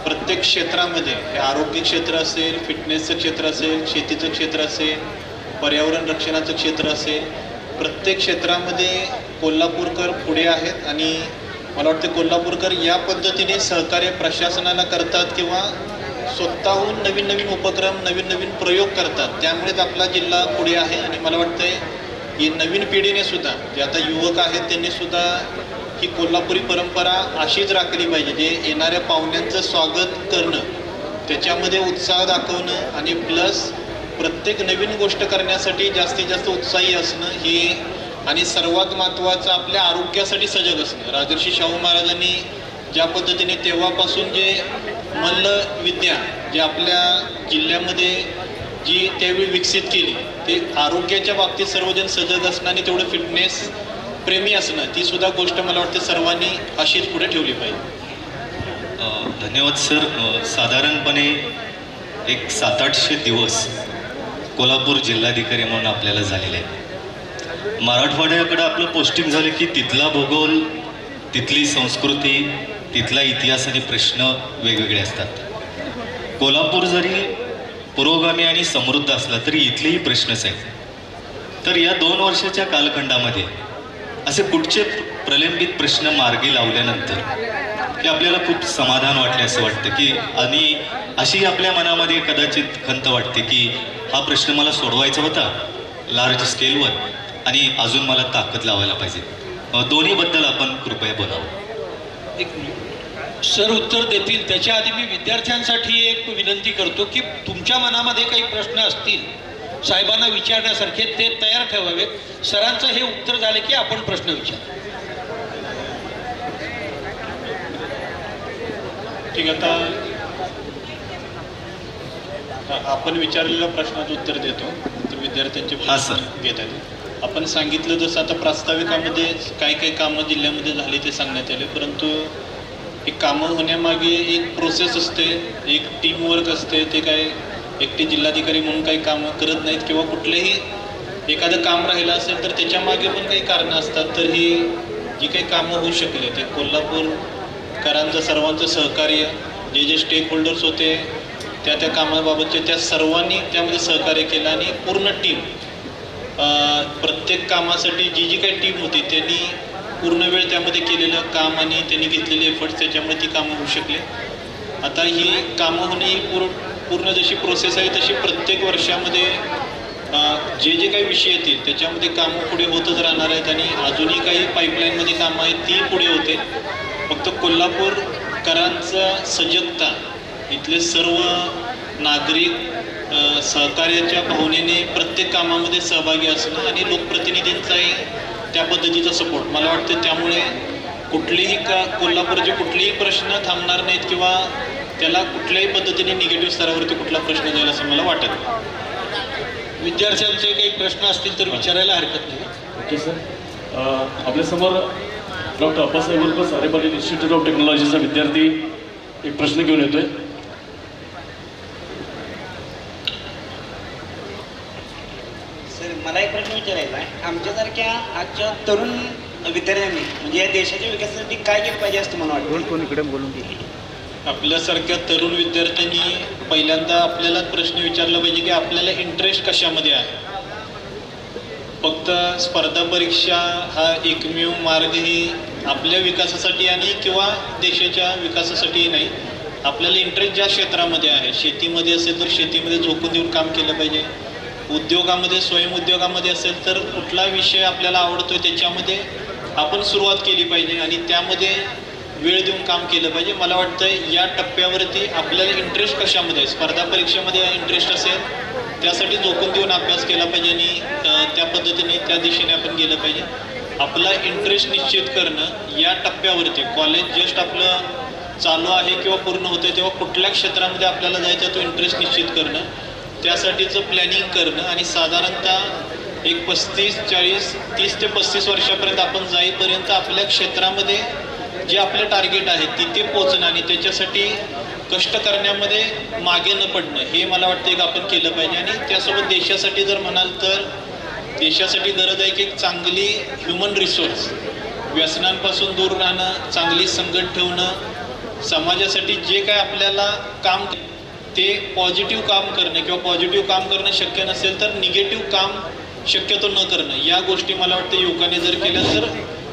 प्रत्येक क्षेत्रामध्ये, हे आरोग्य क्षेत्र असेल, फिटनेसचं क्षेत्र असेल, शेतीचं क्षेत्र असेल, पर्यावरण रक्षणाचं क्षेत्र असेल, प्रत्येक क्षेत्रामध्ये कोल्हापूरकर पुढे आहेत. आणि मला वाटतं कोल्हापूरकर या पद्धतीने सहकार्य प्रशासनाला करतात किंवा स्वतःहून नवीन नवीन उपक्रम, नवीन नवीन प्रयोग करतात. त्यामुळेच आपला जिल्हा पुढे आहे. आणि मला वाटतंय ही नवीन पिढीने सुद्धा, जे आता युवक आहेत त्यांनी सुद्धा ही कोल्हापुरी परंपरा अशीच राखली पाहिजे. जे येणाऱ्या पाहुण्यांचं स्वागत करणं, त्याच्यामध्ये उत्साह दाखवणं आणि प्लस प्रत्येक नवीन गोष्ट करण्यासाठी जास्तीत जास्त उत्साही असणं ही, आणि सर्वात महत्त्वाचं आपल्या आरोग्यासाठी सजग असणं. राजर्षी शाहू महाराजांनी ज्या पद्धतीने तेव्हापासून जे मल्लविद्या जे आपल्या जिल्ह्यामध्ये जी त्यावेळी विकसित केली, ते आरोग्याच्या बाबतीत सर्वजण सजग असणं आणि तेवढं फिटनेस प्रेमी असणं, ती सुद्धा गोष्ट मला वाटते सर्वांनी अशीच पुढे ठेवली पाहिजे. धन्यवाद सर. साधारणपणे एक 700-800 दिवस कोल्हापूर जिल्हाधिकारी म्हणून आपल्याला झालेले आहे. मराठवाड्याकडे आपलं पोस्टिंग झालं की तिथला भूगोल, तिथली संस्कृती, तिथला इतिहास आणि प्रश्न वेगवेगळे असतात. कोल्हापूर जरी पुरोगामी आणि समृद्ध असला तरी इथलेही प्रश्नच आहेत. तर या 2 वर्षाच्या कालखंडामध्ये असे कुठचे प्रलंबित प्रश्न मार्गी लावल्यानंतर की आपल्याला खूप समाधान वाटले असं वाटतं की, आणि अशी आपल्या मनामध्ये कदाचित खंत वाटते की हा प्रश्न मला सोडवायचा होता लार्ज स्केलवर आणि अजून मला ताकद लावायला पाहिजे. दोन्हीबद्दल आपण कृपया बोलावं. एक सर उत्तर देतील त्याच्या आधी मी विद्यार्थ्यांसाठी एक विनंती करतो की तुमच्या मनामध्ये काही प्रश्न असतील साहेबांना विचारण्यासारखे, ते तयार ठेवावेत. सरांचं हे उत्तर झाले की आपण प्रश्न विचार. ठीक आहे, आता आपण विचारलेल्या प्रश्नाचं उत्तर देतो. तर विद्यार्थ्यांचे हां सर. घेत आहेत. आपण सांगितलं जसं आता प्रास्ताविकामध्ये काय काय कामं जिल्ह्यामध्ये झाली ते सांगण्यात आले, परंतु हे कामं होण्यामागे एक प्रोसेस असते, एक टीमवर्क असते. ते काय एकटे जिल्हाधिकारी म्हणून काही कामं करत नाहीत किंवा कुठलंही एखादं काम राहिलं असेल तर त्याच्यामागे पण काही कारणं असतात. तर ही जी काही कामं होऊ शकले ते कोल्हापूरकरांचं सर्वांचं सहकार्य, जे जे स्टेक होल्डर्स होते त्या कामाबाबतचे त्या सर्वांनी त्यामध्ये सहकार्य केलं. आणि पूर्ण टीम, प्रत्येक कामासाठी जी जी काही टीम होती त्यांनी पूर्ण वेळ त्यामध्ये केलेलं काम आणि त्यांनी घेतलेले एफर्ट्स, त्याच्यामुळे ती कामं होऊ शकले. आता ही कामं होणे ही पूर्ण जशी प्रोसेस आहे तशी प्रत्येक वर्षामध्ये जे जे काही विषय येतील त्याच्यामध्ये कामं पुढे होतच राहणार आहेत. आणि अजूनही काही पाईपलाईनमध्ये कामं आहेत ती पुढे होते. फक्त कोल्हापूरकरांचा सजगता, इथले सर्व नागरिक सहकार्याच्या भावनेने प्रत्येक कामामध्ये सहभागी असणं आणि लोकप्रतिनिधींचाही त्या पद्धतीचा सपोर्ट, मला वाटतं त्यामुळे कुठलेही कोल्हापूरचे कुठलेही प्रश्न थांबणार नाहीत किंवा त्याला कुठल्याही पद्धतीने निगेटिव्ह स्तरावरती कुठला प्रश्न जाईल असं मला वाटत नाही. विद्यार्थ्यांचे काही प्रश्न असतील तर विचारायला हरकत नाही. Okay sir. आपल्यासमोर डॉक्टर अप्पासाहेब उर्फ सारे पाटील इन्स्टिट्यूट ऑफ टेक्नॉलॉजीचा विद्यार्थी एक प्रश्न घेऊन येतोय. सर, मला एक प्रश्न विचारायचा आहे. आमच्यासारख्या आजच्या तरुण विद्यार्थ्यांनी म्हणजे या देशाच्या विकासासाठी काय केलं पाहिजे असं मला वाटतं? आपल्यासारख्या तरुण विद्यार्थ्यांनी पहिल्यांदा आपल्याला प्रश्न विचारला पाहिजे की आपल्याला इंटरेस्ट कशामध्ये आहे. फक्त स्पर्धा परीक्षा हा एकमेव मार्ग ही आपल्या विकासासाठी आणि किंवा देशाच्या विकासासाठीही नाही. आपल्याला इंटरेस्ट ज्या क्षेत्रामध्ये आहे, शेतीमध्ये असेल तर शेतीमध्ये झोकून देऊन काम केलं पाहिजे. उद्योगामध्ये, स्वयंउद्योगामध्ये असेल तर कुठला विषय आपल्याला आवडतोय त्याच्यामध्ये आपण सुरुवात केली पाहिजे आणि त्यामध्ये वेळ देऊन काम केलं पाहिजे. मला वाटतं या टप्प्यावरती आपल्याला इंटरेस्ट कशामध्ये आहे, स्पर्धा परीक्षेमध्ये इंटरेस्ट असेल त्यासाठी झोकून देऊन अभ्यास केला पाहिजे आणि त्या पद्धतीने त्या दिशेने आपण गेलं पाहिजे. आपला इंटरेस्ट निश्चित करणं या टप्प्यावरती, कॉलेज जस्ट आपलं चालू आहे किंवा पूर्ण होतं तेव्हा कुठल्या क्षेत्रामध्ये आपल्याला जायचं तो इंटरेस्ट निश्चित करणं, त्यासाठीचं प्लॅनिंग करणं आणि साधारणतः एक 30 ते 35 वर्षापर्यंत आपण जाईपर्यंत आपल्या क्षेत्रामध्ये जे आपले टार्गेट आहे तिथे पोचणं आणि त्याच्यासाठी कष्ट करण्यामध्ये मागे न पडणं हे मला वाटतं की आपण केलं पाहिजे. आणि त्यासोबत देशासाठी जर म्हणाल तर देशासाठी गरज आहे की एक चांगली ह्युमन रिसोर्स, व्यसनांपासून दूर राहणं, चांगली संगत ठेवणं, समाजासाठी जे काय आपल्याला काम ते पॉझिटिव्ह काम करणं किंवा पॉझिटिव्ह काम करणं शक्य नसेल तर निगेटिव्ह काम शक्यतो न करणं, या गोष्टी मला वाटतं युवकांनी जर केल्या तर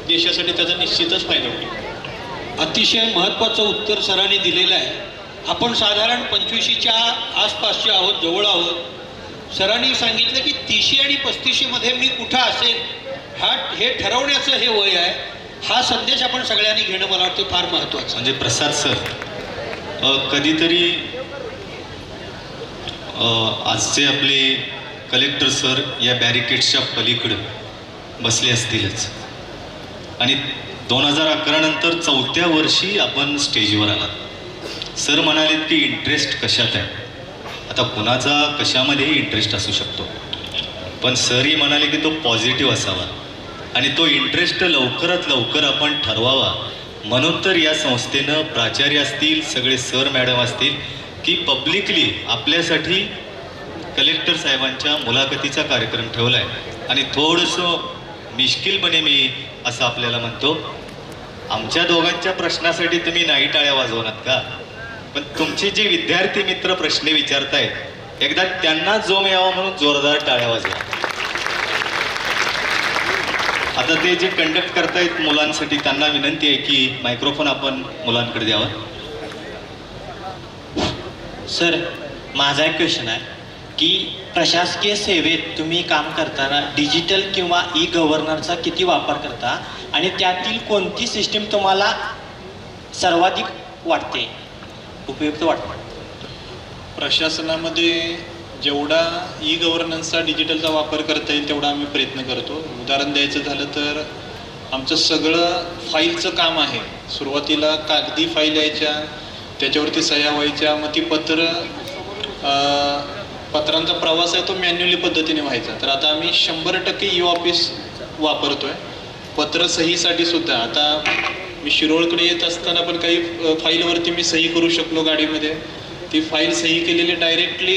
देशासाठी त्याचा निश्चितच फायदा होईल. अतिशय महत्त्वाचं उत्तर सरांनी दिलेलं आहे. आपण साधारण 25च्या आसपासचे आहोत, जवळ आहोत. सरांनी सांगितलं की 30 आणि 35मध्ये मी कुठं असेल हे ठरवण्याचं हे वय आहे. हा संदेश आपण सगळ्यांनी घेणं मला वाटतं फार महत्त्वाचं. म्हणजे प्रसाद सर, कधीतरी आजचे आपले कलेक्टर सर या बॅरिकेड्सच्या पलीकडे बसले असतीलच आणि 2011 नंतर 4थ्या वर्षी आपण स्टेजवर आलात. सर म्हणालेत की इंटरेस्ट कशात आहे. आता कुणाचा कशामध्येही इंटरेस्ट असू शकतो, पण सरही म्हणाले की तो पॉझिटिव्ह असावा आणि तो इंटरेस्ट लवकरात लवकर आपण ठरवावा. म्हणून तर या संस्थेनं प्राचार्य असतील, सगळे सर मॅडम असतील की पब्लिकली आपल्यासाठी कलेक्टर साहेबांच्या मुलाखतीचा कार्यक्रम ठेवला आहे. आणि थोडंसं मिश्किलपणे मी असं आपल्याला म्हणतो, आमच्या दोघांच्या प्रश्नासाठी तुम्ही नाही टाळ्या वाजवणार का, पण तुमचे जे विद्यार्थी मित्र प्रश्न विचारतायत एकदा त्यांना जोम यावा म्हणून जोरदार टाळ्या वाजवा. आता ते जे कंडक्ट करतायत मुलांसाठी त्यांना विनंती आहे की मायक्रोफोन आपण मुलांकडे द्यावा. सर, माझा एक क्वेश्चन आहे की प्रशासकीय सेवेत तुम्ही काम करताना डिजिटल किंवा ई गव्हर्नरचा किती वापर करता आणि त्यातील कोणती सिस्टीम तुम्हाला सर्वाधिक वाटते, उपयुक्त वाटते? प्रशासनामध्ये जेवढा ई गव्हर्नन्सचा डिजिटलचा वापर करता येईल तेवढा आम्ही प्रयत्न करतो. उदाहरण द्यायचं झालं तर आमचं सगळं फाईलचं काम आहे. सुरुवातीला कागदी फाईल यायच्या, त्याच्यावरती सह्या व्हायच्या, मग ती पत्रांचा प्रवास आहे तो मॅन्युअली पद्धतीने व्हायचा. तर आता आम्ही 100% ई ऑफिस वापरतोय. पत्र सहीसाठी सुद्धा आता मी शिरोळकडे येत असताना पण काही फाईलवरती मी सही करू शकलो गाडीमध्ये. ती फाईल सही केलेली डायरेक्टली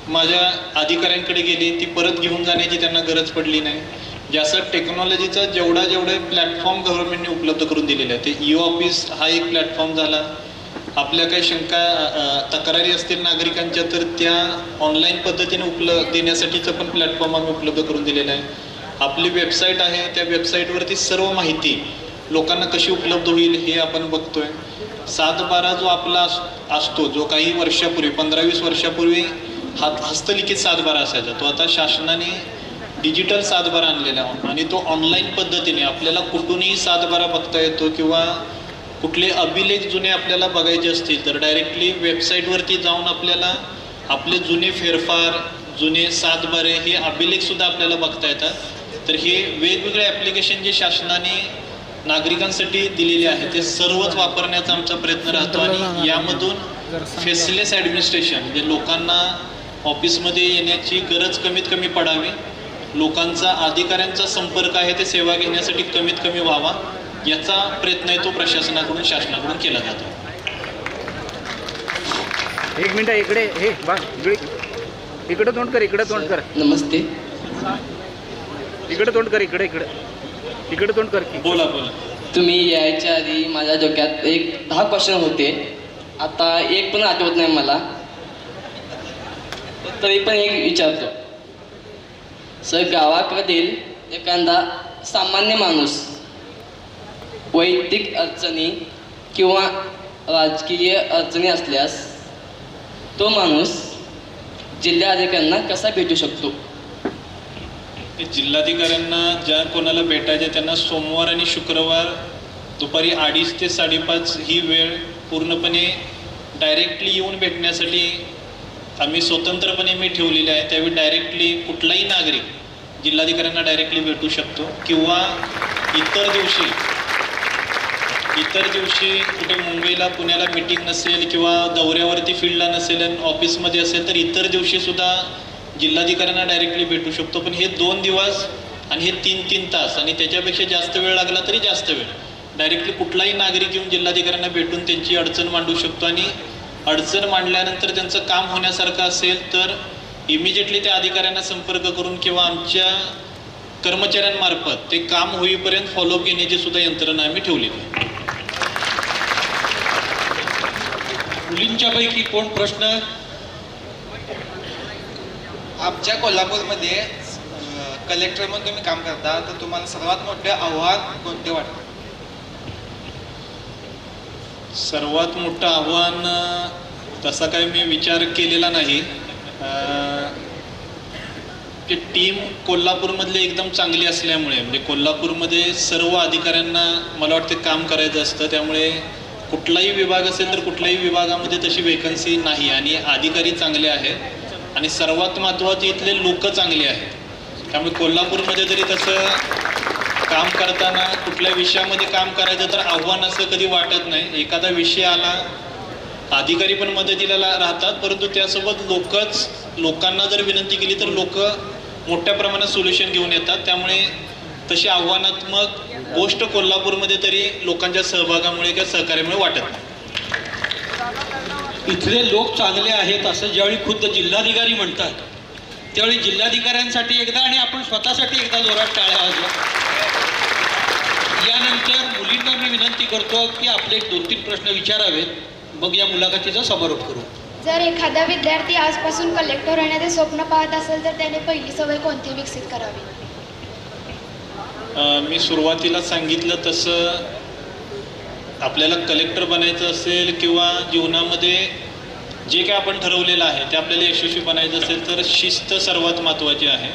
माझ्या अधिकाऱ्यांकडे गेली, ती परत घेऊन जाण्याची त्यांना गरज पडली नाही. ज्याचा टेक्नॉलॉजीचा जेवढे प्लॅटफॉर्म गव्हर्नमेंटने उपलब्ध करून दिलेले आहे, ते ई ऑफिस हा एक प्लॅटफॉर्म झाला. आपल्या काही शंका तक्रारी असतील नागरिकांच्या तर त्या ऑनलाईन पद्धतीने देण्यासाठीचं पण प्लॅटफॉर्म आम्ही उपलब्ध करून दिलेला आहे. आपली वेबसाईट आहे, त्या वेबसाईटवरती सर्व माहिती लोकांना कशी उपलब्ध होईल हे आपण बघतोय. 7/12 जो आपला असतो, जो काही वर्षापूर्वी 15-20 वर्षापूर्वी हस्तलिखित 7/12 असायचा, तो आता शासनाने डिजिटल 7/12 आणलेला आणि तो ऑनलाईन पद्धतीने आपल्याला कुठूनही 7/12 बघता येतो. किंवा कुठले अभिलेख जुने आपल्याला बघायचे असतील तर डायरेक्टली वेबसाईटवरती जाऊन आपल्याला आपले जुने फेरफार, जुने 7/12 हे अभिलेखसुद्धा आपल्याला बघता येतात. तर हे वेगवेगळे ॲप्लिकेशन जे शासनाने नागरिकांसाठी दिलेले आहे ते सर्वच वापरण्याचा आमचा प्रयत्न राहतो. आणि यामधून फेसलेस ॲडमिनिस्ट्रेशन, म्हणजे लोकांना ऑफिसमध्ये येण्याची गरज कमीत कमी पडावी, लोकांचा अधिकाऱ्यांचा संपर्क आहे ते सेवा घेण्यासाठी कमीत कमी व्हावा, याचा प्रयत्न आहे तो प्रशासनाकडून शासनाकडून केला जातो. एक मिनिट इकडे, हे बा इकडे तोंड कर, इकडे तोंड कर. नमस्ते. इकडे तोंड कर, इकडे तोंड कर की. बोला. तुम्ही यायच्या आधी माझ्या डोक्यात 10 क्वेश्चन होते. आता एक पण आठवत नाही मला, तरी पण एक विचारतो. सर, गावाकडील एखादा सामान्य माणूस वैयक्तिक अडचणी किंवा राजकीय अडचणी असल्यास तो माणूस जिल्हाधिकाऱ्यांना कसा भेटू शकतो? जिल्हाधिकाऱ्यांना ज्या कोणाला भेटायचे त्यांना सोमवार आणि शुक्रवार दुपारी 2:30 ते 5:30 ही वेळ पूर्णपणे डायरेक्टली येऊन भेटण्यासाठी आम्ही स्वतंत्रपणे मी ठेवलेले आहे. त्यावेळी डायरेक्टली कुठलाही नागरिक जिल्हाधिकाऱ्यांना डायरेक्टली भेटू शकतो किंवा इतर दिवशी कुठे मुंबईला पुण्याला मीटिंग नसेल किंवा दौऱ्यावरती फील्डला नसेल आणि ऑफिसमध्ये असेल तर इतर दिवशीसुद्धा जिल्हाधिकाऱ्यांना डायरेक्टली भेटू शकतो. पण हे 2 दिवस आणि हे 3-3 तास आणि त्याच्यापेक्षा जास्त वेळ लागला तरी जास्त वेळ डायरेक्टली कुठलाही नागरिक येऊन जिल्हाधिकाऱ्यांना भेटून त्यांची अडचण मांडू शकतो. आणि अडचण मांडल्यानंतर त्यांचं काम होण्यासारखं असेल तर इमिजिएटली त्या अधिकाऱ्यांना संपर्क करून किंवा आमच्या कर्मचाऱ्यांमार्फत ते काम होईपर्यंत फॉलोअप घेण्याची सुद्धा यंत्रणा आम्ही ठेवलेली आहे. मुलींच्यापैकी कोण प्रश्न? आमच्या कोल्हापूरमध्ये कलेक्टर म्हणून तुम्ही काम करता, तर तुम्हाला सर्वात मोठे आव्हान कोणते वाटते? सर्वात मोठं आव्हान तसा काही मी विचार केलेला नाही. की टीम कोल्हापूरमधली एकदम चांगली असल्यामुळे म्हणजे कोल्हापूरमध्ये सर्व अधिकाऱ्यांना मला वाटतं काम करायचं असतं. त्यामुळे कुठलाही विभाग असेल तर कुठल्याही विभागामध्ये तशी वेकन्सी नाही आणि अधिकारी चांगले आहेत आणि सर्वात महत्त्वाचं इथले लोक चांगले आहेत. त्यामुळे कोल्हापूरमध्ये तरी तसं काम करताना कुठल्या विषयामध्ये काम करायचं तर आव्हान असं कधी वाटत नाही. एखादा विषय आला अधिकारी पण मदतीला राहतात, परंतु त्यासोबत लोकांना जर विनंती केली तर लोक मोठ्या प्रमाणात सोल्युशन घेऊन येतात. त्यामुळे तशी आव्हानात्मक गोष्ट कोल्हापूरमध्ये तरी लोकांच्या सहभागामुळे किंवा सहकार्यामुळे वाटत नाही. इथले लोक चांगले आहेत असं ज्यावेळी खुद्द जिल्हाधिकारी म्हणतात त्यावेळी जिल्हाधिकाऱ्यांसाठी एकदा आणि आपण स्वतःसाठी एकदा जोरात टाळ्या वाजवा. यानंतर मुलींना मी विनंती करतो की आपले 2-3 प्रश्न विचारावेत, मग या मुलाखतीचा समारोप करू. जर एखादा विद्यार्थी आजपासून कलेक्टर होण्याचे स्वप्न पाहत असेल तर त्याने पहिली सवय कोणती विकसित करावी? मी सुरुवातीला सांगितलं तसं आपल्याला कलेक्टर बनायचं असेल किंवा जीवनामध्ये जे काय आपण ठरवलेलं आहे ते आपल्याला यशस्वी बनायचं असेल तर शिस्त सर्वात महत्त्वाची आहे.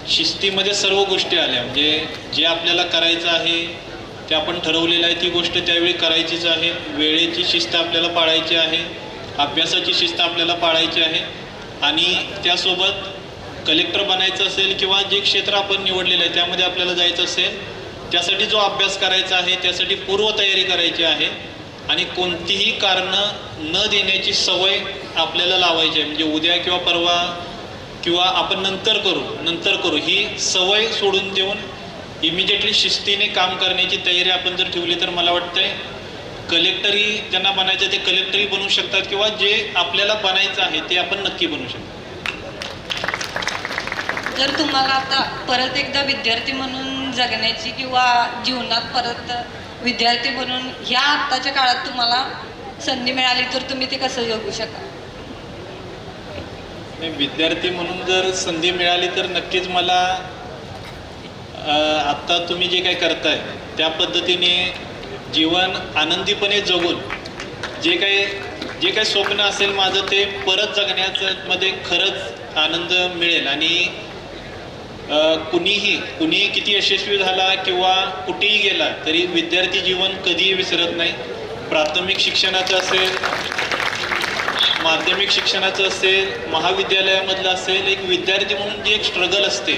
शिस्तीमध्ये सर्व गोष्टी आल्या म्हणजे जे आपल्याला करायचं आहे ते आपण ठरवलेलं आहे ती गोष्ट त्यावेळी करायचीच आहे. वेळेची शिस्त आपल्याला पाळायची आहे, अभ्यासाची शिस्त आपल्याला पाळायची आहे आणि त्यासोबत कलेक्टर बनायचं असेल किंवा जे क्षेत्र आपण निवडलेलं आहे त्यामध्ये आपल्याला जायचं असेल त्यासाठी जो अभ्यास करायचा आहे त्यासाठी पूर्वतयारी करायची आहे आणि कोणतीही कारणं न देण्याची सवय आपल्याला लावायची आहे. म्हणजे उद्या किंवा परवा किंवा आपण नंतर करू ही सवय सोडून देऊन इमिजिएटली शिस्तीने काम करण्याची तयारी आपण जर ठेवली तर मला वाटतंय कलेक्टरी ज्यांना बनायचं ते कलेक्टरी बनवू शकतात किंवा जे आपल्याला बनायचं आहे ते आपण नक्की बनवू शकतो. जर तुम्हाला आता परत एकदा विद्यार्थी म्हणून जगण्याची किंवा जीवनात परत विद्यार्थी म्हणून ह्या आत्ताच्या काळात तुम्हाला संधी मिळाली तर तुम्ही ते कसं जगू शकाल? विद्यार्थी म्हणून जर संधी मिळाली तर नक्कीच मला आत्ता तुम्ही जे काही करताय त्या पद्धतीने जीवन आनंदीपणे जगून जे काही स्वप्न असेल माझं ते परत जगण्याचं मध्ये खरंच आनंद मिळेल. आणि कुणीही किती यशस्वी झाला किंवा कुठेही गेला तरी विद्यार्थी जीवन कधीही विसरत नाही. प्राथमिक शिक्षणाचं असेल, माध्यमिक शिक्षणाचं असेल, महाविद्यालयामधलं असेल, एक विद्यार्थी म्हणून जी एक स्ट्रगल असते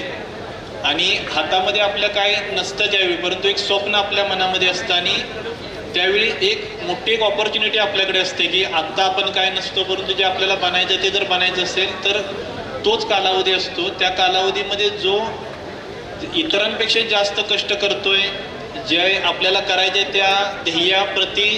आणि हातामध्ये आपल्या काय नसतं त्यावेळी परंतु एक स्वप्न आपल्या मनामध्ये असतं आणि त्यावेळी एक ऑपॉर्च्युनिटी आपल्याकडे असते की आत्ता आपण काय नसतो परंतु जे आपल्याला बनायचं ते जर बनायचं असेल तर तोच कालावधी असतो. त्या कालावधीमध्ये जो इतरांपेक्षा जास्त कष्ट करतोय, जे आपल्याला करायचे त्या ध्येयाप्रती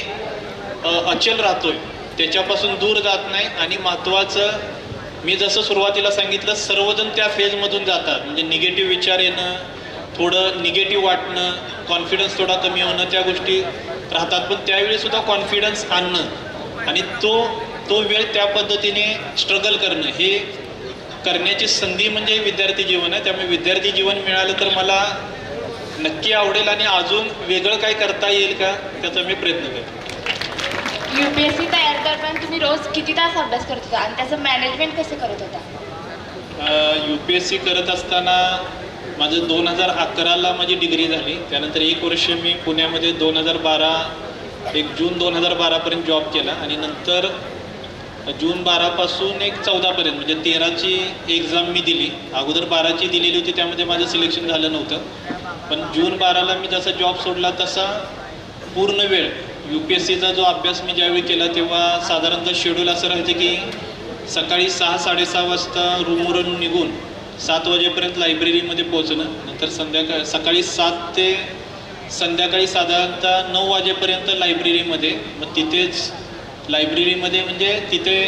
अचल राहतोय त्याच्यापासून दूर जात नाही. आणि महत्त्वाचं मी जसं सुरुवातीला सांगितलं सर्वजण त्या फेजमधून जातात म्हणजे निगेटिव्ह विचार येणं, थोडं निगेटिव्ह वाटणं, कॉन्फिडन्स थोडा कमी होणं त्या गोष्टी राहतात. पण त्यावेळीसुद्धा कॉन्फिडन्स आणणं आणि तो वेळ त्या पद्धतीने स्ट्रगल करणं हे करण्याची संधी म्हणजे विद्यार्थी जीवन आहे. त्यामुळे विद्यार्थी जीवन मिळालं तर मला नक्की आवडेल आणि अजून वेगळं काय करता येईल का त्याचा मी प्रयत्न करतो. UPSC तयार करताना तुम्ही रोज किती तास अभ्यास करत होता आणि त्याचं मॅनेजमेंट कसं करत होता? UPSC करत असताना माझं 2011ला माझी डिग्री झाली. त्यानंतर 1 वर्ष मी पुण्यामध्ये 1 जून 2012 पर्यंत जॉब केला आणि नंतर जून 12 पासून एक 14 पर्यंत, म्हणजे 13ची एक्झाम मी दिली. अगोदर 12ची दिलेली होती, त्यामध्ये माझं सिलेक्शन झालं नव्हतं. पण जून 12ला मी जसा जॉब सोडला तसा पूर्ण वेळ UPSCचा जो अभ्यास मी ज्यावेळी केला तेव्हा साधारणतः शेड्यूल असं राहते की सकाळी 6-6:30 वाजता रूमवरून निघून 7 वाजेपर्यंत लायब्ररीमध्ये पोहोचणं, नंतर सकाळी 7 ते संध्याकाळी साधारणतः 9 वाजेपर्यंत लायब्ररीमध्ये. मग तिथेच लायब्ररीमध्ये म्हणजे तिथे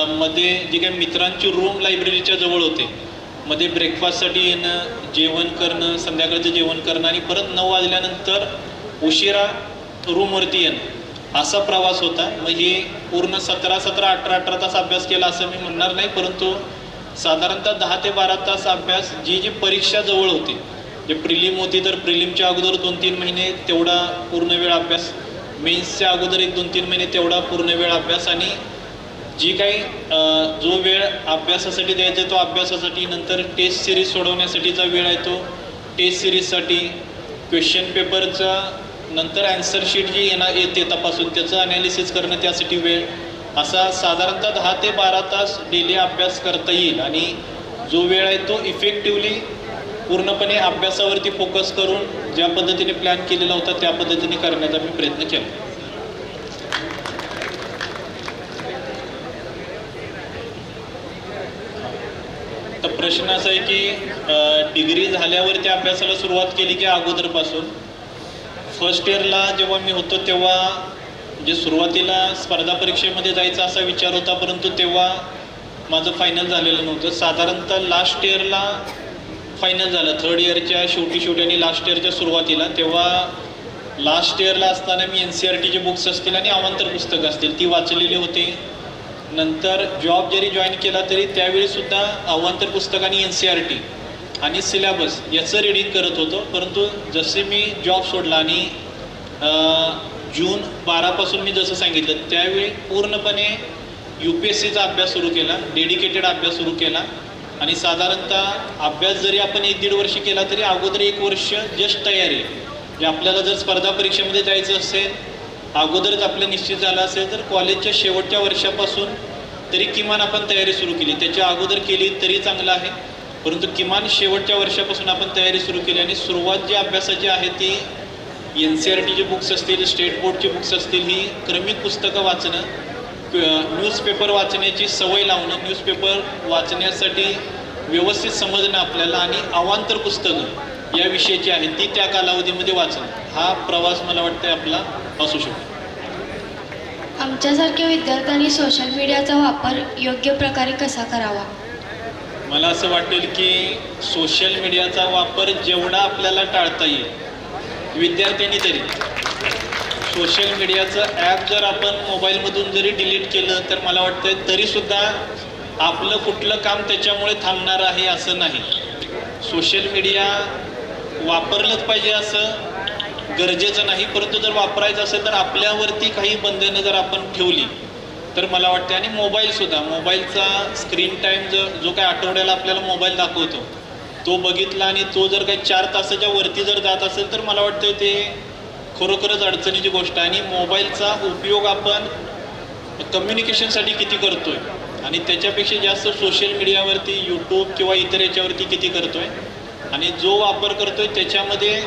मध्ये जे काही मित्रांची रूम लायब्ररीच्या जवळ होते, मध्ये ब्रेकफास्टसाठी येणं, जेवण करणं, संध्याकाळचं जेवण करणं आणि परत 9 वाजल्यानंतर उशिरा रूमवरती येणं, असा प्रवास होता. मग हे पूर्ण 17-18 तास अभ्यास केला असं मी म्हणणार नाही, परंतु साधारणतः 10 ते 12 तास अभ्यास. जी परीक्षा जवळ होती, जे प्रिलिम होती तर प्रिलिमच्या अगोदर 2-3 महिने तेवढा पूर्ण वेळ अभ्यास, मेन्सच्या अगोदर 1-2-3 महिने तेवढा पूर्ण वेळ अभ्यास, आणि जी काही जो वेळ अभ्यासासाठी द्यायचा तो अभ्यासासाठी, नंतर टेस्ट सिरीज सोडवण्यासाठीचा वेळ आहे तो टेस्ट सिरीजसाठी, क्वेश्चन पेपरचा नंतर ॲन्सर शीट जी येते तपासून त्याचं ॲनालिसिस करणं त्यासाठी वेळ, असा साधारणतः 10 ते 12 तास डेली अभ्यास करता येईल. आणि जो वेळ आहे तो इफेक्टिवली पूर्णपणे अभ्यासावरती फोकस करून ज्या पद्धतीने प्लॅन केलेला होता त्या पद्धतीने करण्याचा मी प्रयत्न केला. तर प्रश्न असा आहे की डिग्री झाल्यावर त्या अभ्यासाला सुरुवात केली की अगोदरपासून. फर्स्ट इयरला जेव्हा मी होतो तेव्हा म्हणजे सुरुवातीला स्पर्धा परीक्षेमध्ये जायचा असा विचार होता, परंतु तेव्हा माझं फायनल झालेलं नव्हतं. साधारणतः लास्ट इयरला फायनल झालं, थर्ड इयरच्या शेवटी आणि लास्ट इयरच्या सुरुवातीला. तेव्हा लास्ट इयरला असताना मी NCERTचे बुक्स असतील आणि अवांतर पुस्तकं असतील ती वाचलेली होती. नंतर जॉब जरी जॉईन केला तरी त्यावेळीसुद्धा अवांतर पुस्तक आणि NCERT आणि सिलेबस याचं रीडिंग करत होतो. परंतु जसे मी जॉब सोडला आणि जून 12 पासून मी जसं सांगितलं त्यावेळी पूर्णपणे UPSCचा अभ्यास सुरू केला, डेडिकेटेड अभ्यास सुरू केला. आणि साधारणतः अभ्यास जरी आपण 1-1.5 वर्ष केला तरी अगोदर 1 वर्ष जस्ट तयारी, म्हणजे आपल्याला जर स्पर्धा परीक्षेमध्ये जायचं असेल अगोदरच आपलं निश्चित झालं असेल तर कॉलेजच्या शेवटच्या वर्षापासून तरी किमान आपण तयारी सुरू केली. त्याच्या अगोदर केली तरी चांगलं आहे, परंतु किमान शेवटच्या वर्षापासून आपण तयारी सुरू केली. आणि सुरुवात जी अभ्यासाची आहे ती NCERTचे बुक्स असतील, स्टेट बोर्डचे बुक्स असतील, ही क्रमिक पुस्तकं वाचणं, न्यूजपेपर वाचण्याची सवय लावणं, न्यूजपेपर वाचण्यासाठी व्यवस्थित समजणं आपल्याला, आणि अवांतर पुस्तकं या विषयाची आहेत ती त्या कालावधीमध्ये वाचणं, हा प्रवास मला वाटतं आपला असू शकतो. आमच्यासारख्या विद्यार्थ्यांनी सोशल मीडियाचा वापर योग्य प्रकारे कसा करावा? मला असं वाटेल की सोशल मीडियाचा वापर जेवढा आपल्याला टाळता येईल विद्यार्थ्यांनी तरी, सोशल मीडियाचं ॲप जर आपण मोबाईलमधून जरी डिलीट केलं तर मला वाटतं तरीसुद्धा आपलं कुठलं काम त्याच्यामुळे थांबणार आहे असं नाही. सोशल मीडिया वापरलंच पाहिजे असं गरजेचं नाही, परंतु जर वापरायचं असेल तर आपल्यावरती काही बंधनं जर आपण ठेवली तर मला वाटतं. आणि मोबाईलसुद्धा, मोबाईलचा स्क्रीन टाईम जो काय आठवड्याला आपल्याला मोबाईल दाखवतो तो बघितला आणि तो जर काही 4 तासाच्या वरती जर जात असेल तर मला वाटतं ते खरोखरच अडचणीची गोष्ट आहे. आणि मोबाईलचा उपयोग आपण कम्युनिकेशनसाठी किती करतोय आणि त्याच्यापेक्षा जास्त सोशल मीडियावरती, यूट्यूब किंवा इतर याच्यावरती किती करतोय, आणि जो वापर करतोय त्याच्यामध्ये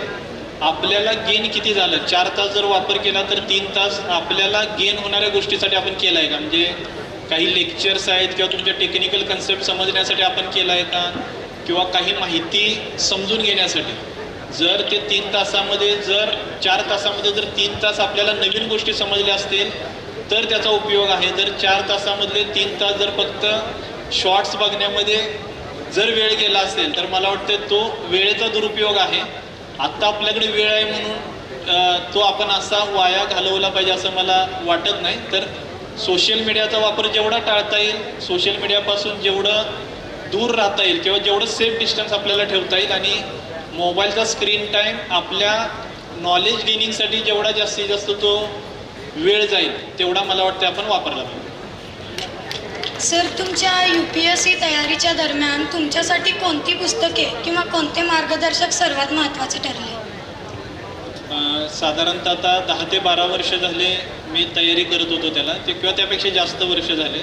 आपल्याला गेन किती झालं. 4 तास जर वापर केला तर 3 तास आपल्याला गेन होणाऱ्या गोष्टीसाठी आपण केला आहे का, म्हणजे काही लेक्चर्स आहेत किंवा तुमच्या टेक्निकल कन्सेप्ट समजण्यासाठी आपण केला आहे का, किंवा काही माहिती समजून घेण्यासाठी. जर ते 3 तासामध्ये, जर 4 तासामध्ये जर 3 तास आपल्याला नवीन गोष्टी समजल्या असतील तर त्याचा उपयोग आहे. जर 4 तासामधले 3 तास जर फक्त शॉर्ट्स बघण्यामध्ये जर वेळ गेला असेल तर मला वाटतं तो वेळेचा दुरुपयोग आहे. आत्ता आपल्याकडे वेळ आहे म्हणून तो आपण असा वाया घालवला पाहिजे असं मला वाटत नाही. तर सोशल मीडियाचा वापर जेवढा टाळता येईल, सोशल मीडियापासून जेवढं दूर राहता येईल किंवा जेवढं सेफ डिस्टन्स आपल्याला ठेवता येईल, आणि मोबाईलचा स्क्रीन टाईम आपल्या नॉलेज गेनिंगसाठी जेवढा जास्तीत जास्त तो वेळ जाईल तेवढा मला वाटतं आपण वापरला पाहिजे. सर, तुमच्या UPSC तयारीच्या दरम्यान तुमच्यासाठी कोणती पुस्तके किंवा कोणते मार्गदर्शक सर्वात महत्त्वाचे ठरले? साधारणतः आता 10 ते 12 वर्ष झाले मी तयारी करत होतो त्याला ते किंवा त्यापेक्षा जास्त वर्ष झाले.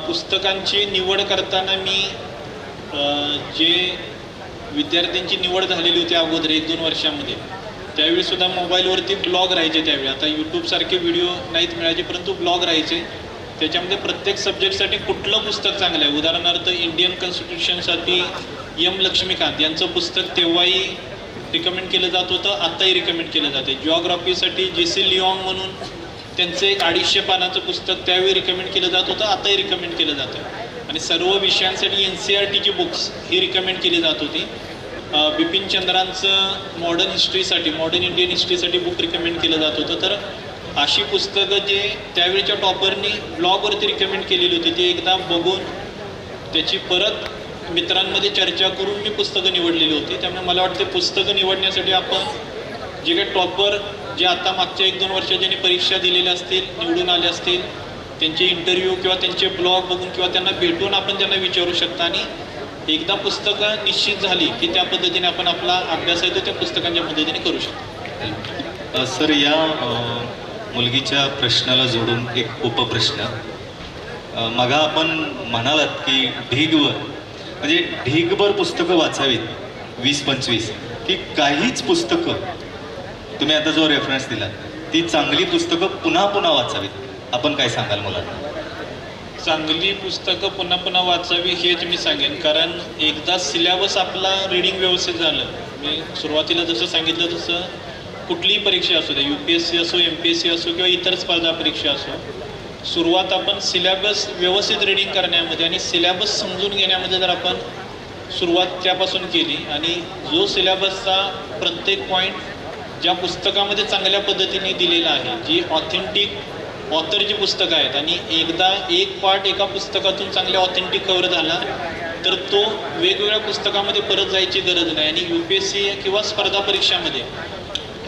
पुस्तकांची निवड करताना मी जे विद्यार्थ्यांची निवड झालेली होती अगोदर 1-2 वर्षामध्ये, त्यावेळीसुद्धा मोबाईलवरती ब्लॉग राहायचे. त्यावेळी आता यूट्यूबसारखे व्हिडिओ नाहीत मिळायचे, परंतु ब्लॉग राहायचे. त्याच्यामध्ये प्रत्येक सब्जेक्टसाठी कुठलं पुस्तक चांगलं आहे, उदाहरणार्थ इंडियन कॉन्स्टिट्यूशनसाठी एम लक्ष्मीकांत यांचं पुस्तक तेव्हाही रिकमेंड केलं जात होतं, आत्ताही रिकमेंड केलं जाते. जिओग्राफीसाठी JC लिऑंग म्हणून त्यांचं एक 250 पानाचं पुस्तक त्यावेळी रिकमेंड केलं जात होतं, आताही रिकमेंड केलं जातं. आणि सर्व विषयांसाठी NCERTची बुक्स ही रिकमेंड केली जात होती. बिपिन चंद्रांचं मॉडर्न हिस्ट्रीसाठी, मॉडर्न इंडियन हिस्ट्रीसाठी बुक रिकमेंड केलं जात होतं. तर अशी पुस्तकं जे त्यावेळीच्या टॉपरनी ब्लॉगवरती रिकमेंड केलेली होती ती एकदा बघून त्याची परत मित्रांमध्ये चर्चा करून मी पुस्तकं निवडलेली होती. त्यामुळे मला वाटते पुस्तकं निवडण्यासाठी आपण जे काही टॉपर जे आता मागच्या 1-2 वर्षात ज्यांनी परीक्षा दिलेल्या असतील, निवडून आले असतील, त्यांचे इंटरव्ह्यू किंवा त्यांचे ब्लॉग बघून किंवा त्यांना भेटून आपण त्यांना विचारू शकता. आणि एकदा पुस्तकं निश्चित झाली की त्या पद्धतीने आपण आपला अभ्यास आहे तो त्या पुस्तकांच्या पद्धतीने करू शकतो. सर, या मुलगीच्या प्रश्नाला जोडून एक उपप्रश्न. मग आपण म्हणालात की ढीगभर म्हणजे ढीगभर पुस्तकं वाचावीत 20-25 की काहीच पुस्तकं तुम्ही आता जो रेफरन्स दिला ती चांगली पुस्तकं पुन्हा पुन्हा वाचावीत, आपण काय सांगाल मुलांना? चांगली पुस्तकं पुन्हा पुन्हा वाचावी हेच मी सांगेन, कारण एकदा सिलेबस आपला रीडिंग व्यवस्थित झालं, मी सुरुवातीला जसं सांगितलं तसं कुठलीही परीक्षा असू दे, UPSC असो, MPSC असो किंवा इतर स्पर्धा परीक्षा असो, सुरुवात आपण सिलेबस व्यवस्थित रीडिंग करण्यामध्ये आणि सिलेबस समजून घेण्यामध्ये जर आपण सुरुवात त्यापासून केली आणि जो सिलेबसचा प्रत्येक पॉईंट ज्या पुस्तकामध्ये चांगल्या पद्धतीने दिलेला आहे, जी ऑथेंटिक ऑथरची पुस्तकं आहेत आणि एकदा एक पार्ट एका पुस्तकातून चांगल्या ऑथेंटिक कव्हर झाला तर तो वेगवेगळ्या पुस्तकामध्ये परत जायची गरज नाही. आणि UPSC किंवा स्पर्धा परीक्षामध्ये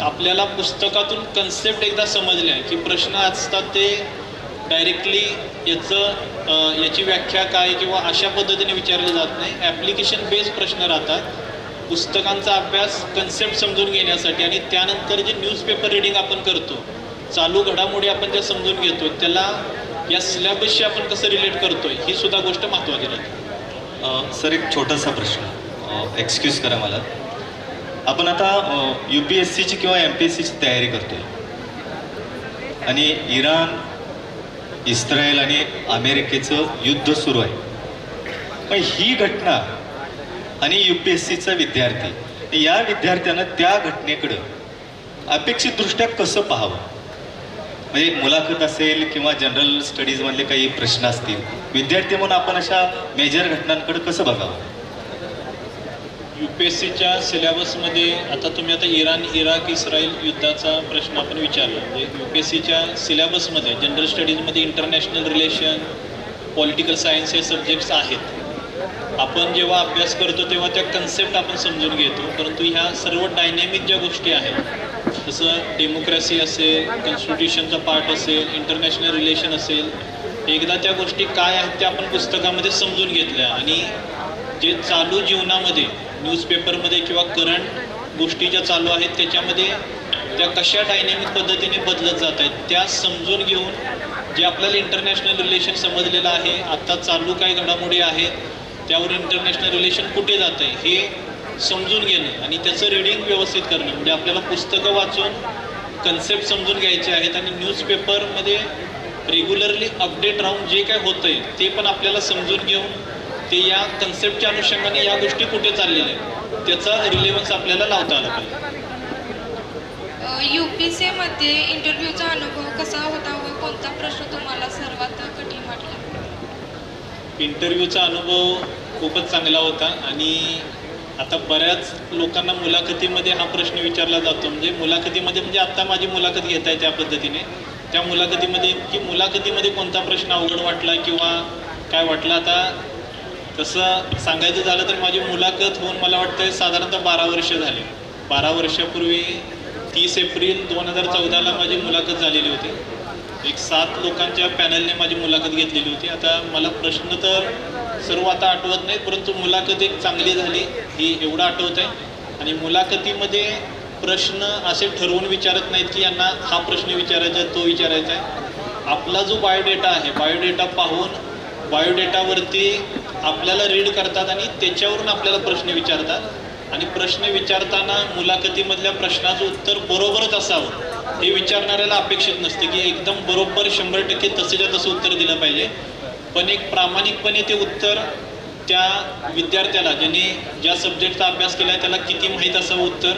आपल्याला पुस्तकातून कन्सेप्ट एकदा समजल्या की प्रश्न असतात ते डायरेक्टली याची व्याख्या काय किंवा अशा पद्धतीने विचारले जात नाही. ॲप्लिकेशन बेस्ड प्रश्न राहतात. पुस्तकांचा अभ्यास कन्सेप्ट समजून घेण्यासाठी आणि त्यानंतर जे न्यूजपेपर रिडिंग आपण करतो, चालू घडामोडी आपण ज्या समजून घेतो त्याला या सिलेबसशी आपण कसं रिलेट करतोय ही सुद्धा गोष्ट महत्त्वाची राहते. सर, एक छोटासा प्रश्न, एक्सक्यूज करा मला. आपण आता UPSCची किंवा MPSCची तयारी करतोय आणि इराण, इस्रायल आणि अमेरिकेचं युद्ध सुरू आहे. पण ही घटना आणि UPSCचा विद्यार्थी, या विद्यार्थ्यानं त्या घटनेकडं अपेक्षितदृष्ट्या कसं पाहावं? म्हणजे मुलाखत असेल किंवा जनरल स्टडीजमधले काही प्रश्न असतील, विद्यार्थी म्हणून आपण अशा मेजर घटनांकडे कसं बघावं? UPSCच्या सिलेबसमध्ये आता तुम्ही आता इराण, इराक, इस्रायल युद्धाचा प्रश्न आपण विचारला, म्हणजे UPSCच्या सिलेबसमध्ये जनरल स्टडीजमध्ये इंटरनॅशनल रिलेशन, पॉलिटिकल सायन्स हे सब्जेक्ट्स आहेत. आपण जेव्हा अभ्यास करतो तेव्हा त्या कन्सेप्ट आपण समजून घेतो, परंतु ह्या सर्व डायनॅमिक ज्या गोष्टी आहेत, जसं डेमोक्रॅसी असेल, कॉन्स्टिट्यूशनचा पार्ट असेल, इंटरनॅशनल रिलेशन असेल, एकदा त्या गोष्टी काय आहेत त्या आपण पुस्तकामध्ये समजून घेतल्या आणि जे चालू जीवनामध्ये न्यूजपेपरमध्ये किंवा करंट गोष्टी ज्या चालू आहेत त्याच्यामध्ये त्या कशा डायनॅमिक पद्धतीने बदलत जात आहेत त्या समजून घेऊन जे आपल्याला इंटरनॅशनल रिलेशन समजलेलं आहे, आत्ता चालू काय घडामोडी आहेत, त्यावर इंटरनॅशनल रिलेशन कुठे जातं आहे हे समजून घेणं आणि त्याचं रीडिंग व्यवस्थित करणं. म्हणजे आपल्याला पुस्तकं वाचून कन्सेप्ट समजून घ्यायचे आहेत आणि न्यूजपेपरमध्ये रेग्युलरली अपडेट राहून जे काय होतं आहे ते पण आपल्याला समजून घेऊन ते या कन्सेप्टच्या अनुषंगाने या गोष्टी कुठे चाललेल्या आहेत त्याचा रिलेव्हन्स आपल्याला लावता आला पाहिजे. UPSCमध्ये इंटरव्ह्यूचा अनुभव कसा होता व कोणता प्रश्न तुम्हाला सर्वात कठीण वाटला? इंटरव्ह्यूचा अनुभव खूपच चांगला होता आणि आता बऱ्याच लोकांना मुलाखतीमध्ये हा प्रश्न विचारला जातो, म्हणजे मुलाखतीमध्ये म्हणजे आत्ता माझी मुलाखत घेत आहे त्या पद्धतीने, त्या मुलाखतीमध्ये की मुलाखतीमध्ये कोणता प्रश्न अवघड वाटला किंवा काय वाटलं. आता तसं सांगायचं झालं तर माझी मुलाखत होऊन मला वाटतं साधारणतः 12 वर्ष झाली. 12 वर्षापूर्वी 30 एप्रिल 2014ला माझी मुलाखत झालेली होती. एक 7 लोकांच्या पॅनलने माझी मुलाखत घेतलेली होती. आता मला प्रश्न तर सर्व आता आठवत नाहीत, परंतु मुलाखत एक चांगली झाली ही एवढं आठवत आहे. आणि मुलाखतीमध्ये प्रश्न असे ठरवून विचारत नाहीत की यांना हा प्रश्न विचारायचा आहे, तो विचारायचा आहे. आपला जो बायोडेटा आहे, बायोडेटा पाहून बायोडेटावरती आपल्याला रीड करतात आणि त्याच्यावरून आपल्याला प्रश्न विचारतात. आणि प्रश्न विचारताना मुलाखतीमधल्या प्रश्नाचं उत्तर बरोबरच असावं हे विचारणाऱ्याला अपेक्षित नसते की एकदम बरोबर 100% तसेच्या तसं उत्तर दिलं पाहिजे. पण एक प्रामाणिकपणे ते उत्तर त्या विद्यार्थ्याला ज्यांनी ज्या सब्जेक्टचा अभ्यास केला आहे त्याला किती माहीत असावं उत्तर,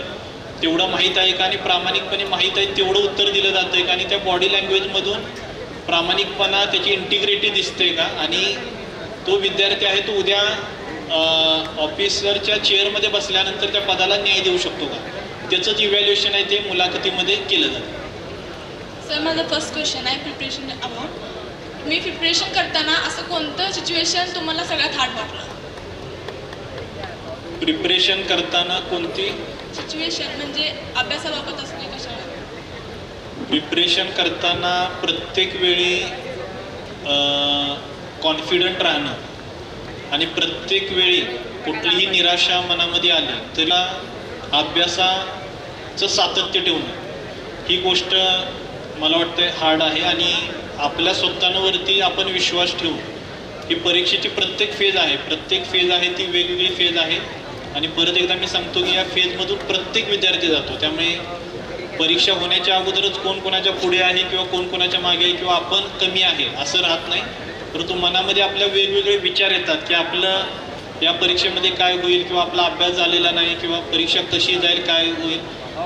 तेवढं माहीत आहे का आणि प्रामाणिकपणे माहीत आहे तेवढं उत्तर दिलं जातं आहे का, आणि त्या बॉडी लँग्वेजमधून प्रामाणिकपणा त्याची इंटिग्रिटी दिसते का, आणि तो विद्यार्थी आहे तो उद्या ऑफिसरच्या चेअरमध्ये बसल्यानंतर त्या पदाला न्याय देऊ शकतो का, त्याचंच इव्हॅल्युएशन आहे ते मुलाखतीमध्ये केलं जातं. सर माझा फर्स्ट क्वेश्चन आहे प्रिपरेशन अबाउट. मी प्रिपरेशन करताना असं कोणतं सिच्युएशन तुम्हाला सगळ्यात हार्ड वाटलं? प्रिपरेशन करताना कोणती सिच्युएशन म्हणजे अभ्यासाबाबत असणे कशाला? प्रिपरेशन करताना प्रत्येक वेळी कॉन्फिडंट राहणं आणि प्रत्येक वेळी कुठलीही निराशा मनामध्ये आली त्याला अभ्यासाचं सातत्य ठेवणं ही गोष्ट मला वाटतं हार्ड आहे. आणि आपल्या स्वतःवरती आपण विश्वास ठेवू. ही परीक्षेची प्रत्येक फेज आहे ती वेगवेगळी फेज आहे. आणि परत एकदा मी सांगतो की या फेजमधून प्रत्येक विद्यार्थी जातो. त्यामुळे परीक्षा होण्याच्या अगोदरच कोण कोणाच्या पुढे आहे किंवा कोण कोणाच्या मागे आहे किंवा आपण कमी आहे असं राहत नाही, परंतु मनामध्ये आपल्या वेगवेगळे विचार येतात की आपलं या परीक्षेमध्ये काय होईल किंवा आपला अभ्यास झालेला नाही किंवा परीक्षा कशी जाईल काय होईल.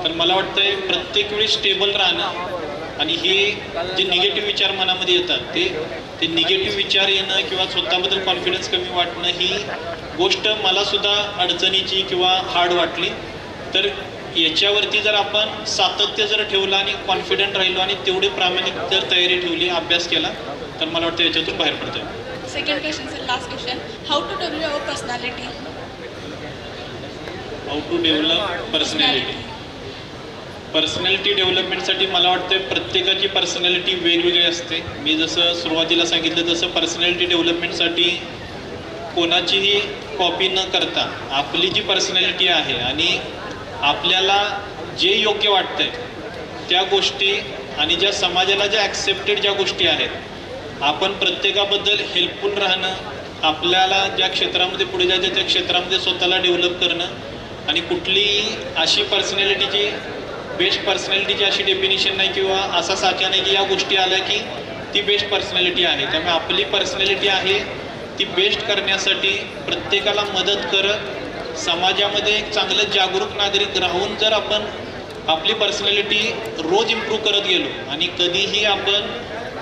तर मला वाटतंय प्रत्येक वेळी स्टेबल राहणं आणि हे जे निगेटिव्ह विचार मनामध्ये येतात ते निगेटिव्ह विचार येणं किंवा स्वतःबद्दल कॉन्फिडन्स कमी वाटणं ही गोष्ट मला सुद्धा अडचणीची किंवा हार्ड वाटली. तर याच्यावरती जर आपण सातत्य जर ठेवलं आणि कॉन्फिडंट राहिलो आणि तेवढे प्रामाणिक जर तयारी ठेवली, अभ्यास केला, तर मला वाटतं याच्यातून बाहेर पडता येईल. Second question sir, last question. How to develop our personality? How to develop personality डेव्हलपमेंटसाठी मला वाटतं प्रत्येकाची पर्सनॅलिटी वेगवेगळी असते. मी जसं सुरुवातीला सांगितलं तसं पर्सनॅलिटी डेव्हलपमेंटसाठी कोणाचीही कॉपी न करता आपली जी पर्सनॅलिटी आहे आणि आपल्याला जे योग्य वाटतंय त्या गोष्टी आणि ज्या समाजाला ज्या ॲक्सेप्टेड ज्या गोष्टी आहेत आपण प्रत्येकाबद्दल हेल्पफुल राहणं, आपल्याला ज्या क्षेत्रामध्ये पुढे जायचं त्या क्षेत्रामध्ये स्वतःला डेव्हलप करणं आणि कुठलीही अशी पर्सनॅलिटीची बेस्ट पर्सनॅलिटीची अशी डेफिनेशन नाही किंवा असा साचा नाही की या गोष्टी आल्या की ती बेस्ट पर्सनॅलिटी आहे. त्यामुळे आपली पर्सनॅलिटी आहे ती बेस्ट करण्यासाठी प्रत्येकाला मदत करत समाजामध्ये एक चांगलं जागरूक नागरिक राहून जर आपण आपली पर्सनॅलिटी रोज इम्प्रूव्ह करत गेलो आणि कधीही आपण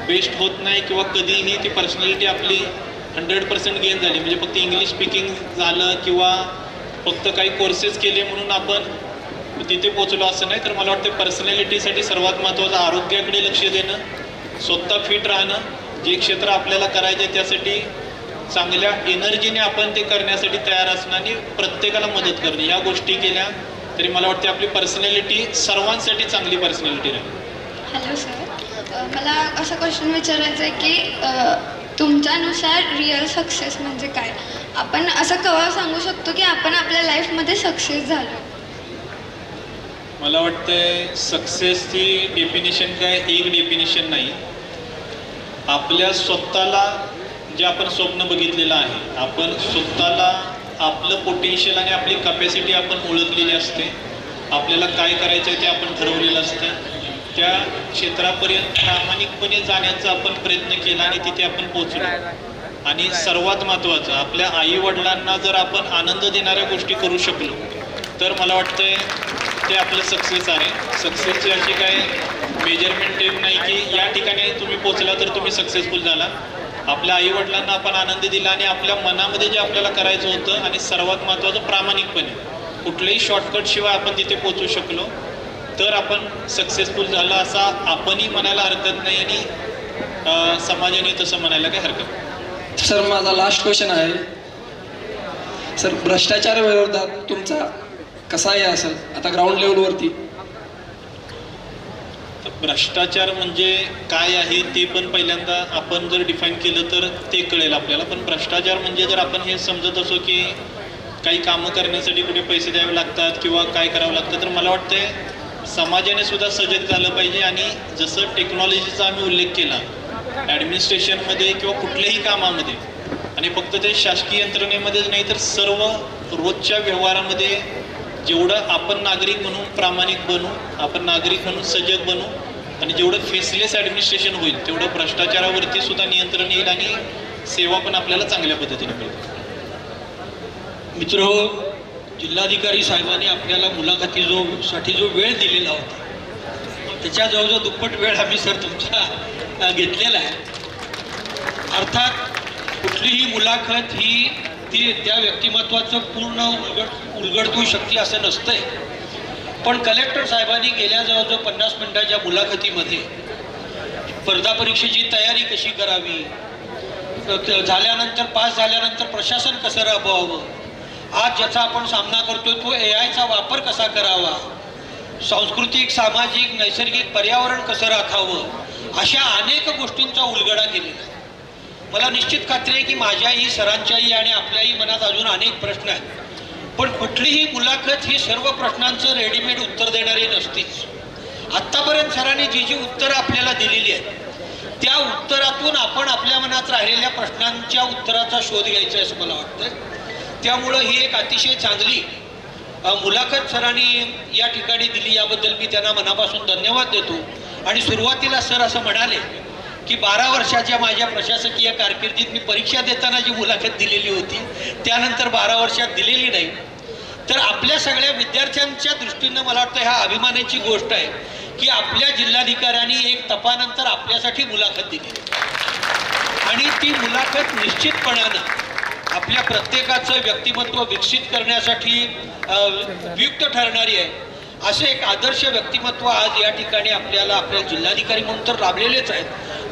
बेस्ट होत नाही किंवा कधीही ती पर्सनॅलिटी आपली 100% गेन झाली म्हणजे फक्त इंग्लिश स्पीकिंग झालं किंवा फक्त काही कोर्सेस केले म्हणून आपण तिथे पोचलो असं नाही. तर मला वाटतं पर्सनॅलिटीसाठी सर्वात महत्त्वाचं आरोग्याकडे लक्ष देणं, स्वतः फिट राहणं, जे क्षेत्र आपल्याला करायचं आहे त्यासाठी चांगल्या एनर्जीने आपण ते करण्यासाठी तयार असणं आणि प्रत्येकाला मदत करणं, ह्या गोष्टी केल्या तरी मला वाटते आपली पर्सनॅलिटी सर्वांसाठी चांगली पर्सनॅलिटी राहील. हॅलो सर, मला असा क्वेश्चन विचारायचा आहे की तुमच्यानुसार रिअल सक्सेस म्हणजे काय? आपण असं केव्हा सांगू शकतो की आपण आपल्या लाईफमध्ये सक्सेस झालो? मला वाटतंय सक्सेसची डेफिनेशन काय एक डेफिनेशन नाही. आपल्या स्वतःला जे आपण स्वप्न बघितलेलं आहे, आपण स्वतःला आपलं पोटेन्शियल आणि आपली कॅपॅसिटी आपण ओळखलेली असते. आपल्याला काय करायचं आहे ते आपण ठरवलेलं असतं. त्या क्षेत्रापर्यंत प्रामाणिकपणे जाण्याचा आपण प्रयत्न केला आणि तिथे आपण पोहोचलो. आणि सर्वात महत्त्वाचं आपल्या आईवडिलांना जर आपण आनंद देणाऱ्या गोष्टी करू शकलो तर मला वाटतंय ते आपलं सक्सेस आहे. सक्सेसची अशी काय मेजरमेंट टेप नाही की या ठिकाणी तुम्ही पोचला तर तुम्ही सक्सेसफुल झाला. आपल्या आईवडिलांना आपण आनंद दिला आणि आपल्या मनामध्ये जे आपल्याला करायचं होतं आणि सर्वात महत्त्वाचं प्रामाणिकपणे कुठल्याही शॉर्टकट शिवाय आपण तिथे पोचू शकलो तर आपण सक्सेसफुल झाला असा आपणही म्हणायला हरकत नाही आणि समाजाने तसं म्हणायला काही हरकत नाही. सर माझा लास्ट क्वेश्चन आहे. सर भ्रष्टाचार विरोधात तुमचा कसा आहे असेल आता ग्राउंड लेवलवरती? भ्रष्टाचार म्हणजे काय आहे ते पण पहिल्यांदा आपण जर डिफाईन केलं तर ते कळेल आपल्याला. पण भ्रष्टाचार म्हणजे जर आपण हे समजत असो की काही कामं करण्यासाठी कुठे पैसे द्यावे लागतात किंवा काय करावं लागतं, तर मला वाटतं समाजाने सुद्धा सजग झालं पाहिजे. आणि जसं टेक्नॉलॉजीचा आम्ही उल्लेख केला ॲडमिनिस्ट्रेशनमध्ये किंवा कुठल्याही कामामध्ये, आणि फक्त ते शासकीय यंत्रणेमध्येच नाही तर सर्व रोजच्या व्यवहारामध्ये जेवढं आपण नागरिक म्हणून प्रामाणिक बनू, आपण नागरिक म्हणून सजग बनू, आणि जेवढं फेसलेस ॲडमिनिस्ट्रेशन होईल तेवढं भ्रष्टाचारावरती सुद्धा नियंत्रण येईल आणि सेवा पण आपल्याला चांगल्या पद्धतीने मिळेल. मित्र, जिल्हाधिकारी साहेबांनी आपल्याला मुलाखतीसाठी जो वेळ दिलेला होता त्याच्या जवळजवळ दुप्पट वेळ आम्ही सर तुमचा घेतलेला आहे. अर्थात कुठलीही मुलाखत ही ती त्या व्यक्तिमत्वाचं पूर्ण उलगडतू शकते असं नसतंय. पण कलेक्टर साहेबांनी गेल्या जवळजवळ 50 मिनिटाच्या मुलाखतीमध्ये स्पर्धा परीक्षेची तयारी कशी करावी, झाल्यानंतर पास झाल्यानंतर प्रशासन कसं राबवावं, आज ज्याचा आपण सामना करतोय तो AIचा वापर कसा करावा, सांस्कृतिक सामाजिक नैसर्गिक पर्यावरण कसं राखावं, अशा अनेक गोष्टींचा उलगडा केलेला आहे. मला निश्चित खात्री आहे की माझ्याही सरांच्याही आणि आपल्याही मनात अजून अनेक प्रश्न आहेत, पण कुठलीही मुलाखत ही सर्व प्रश्नांचं रेडीमेड उत्तर देणारी नसतीच. आत्तापर्यंत सरांनी जी उत्तरं आपल्याला दिलेली आहेत त्या उत्तरातून आपण आपल्या मनात राहिलेल्या प्रश्नांच्या उत्तराचा शोध घ्यायचा आहे असं मला वाटतं. त्यामुळं ही एक अतिशय चांगली मुलाखत सरांनी या ठिकाणी दिली, याबद्दल मी त्यांना मनापासून धन्यवाद देतो. आणि सुरुवातीला सर असं म्हणाले की 12 वर्षाच्या माझ्या प्रशासकीय कारकिर्दीत मी परीक्षा देताना जी मुलाखत दिलेली होती त्यानंतर 12 वर्षात दिलेली नाही. तर आपल्या सगळ्या विद्यार्थ्यांच्या दृष्टीनं मला वाटतं ह्या अभिमानाची गोष्ट आहे की आपल्या जिल्हाधिकाऱ्यांनी एक तपानंतर आपल्यासाठी मुलाखत दिली आणि ती मुलाखत निश्चितपणानं आपल्या प्रत्येकाचं व्यक्तिमत्व विकसित करण्यासाठी उपयुक्त ठरणारी आहे. असे एक आदर्श व्यक्तिमत्व आज या ठिकाणी आपल्याला आपल्या जिल्हाधिकारी म्हणून तर लाभलेलेच आहेत,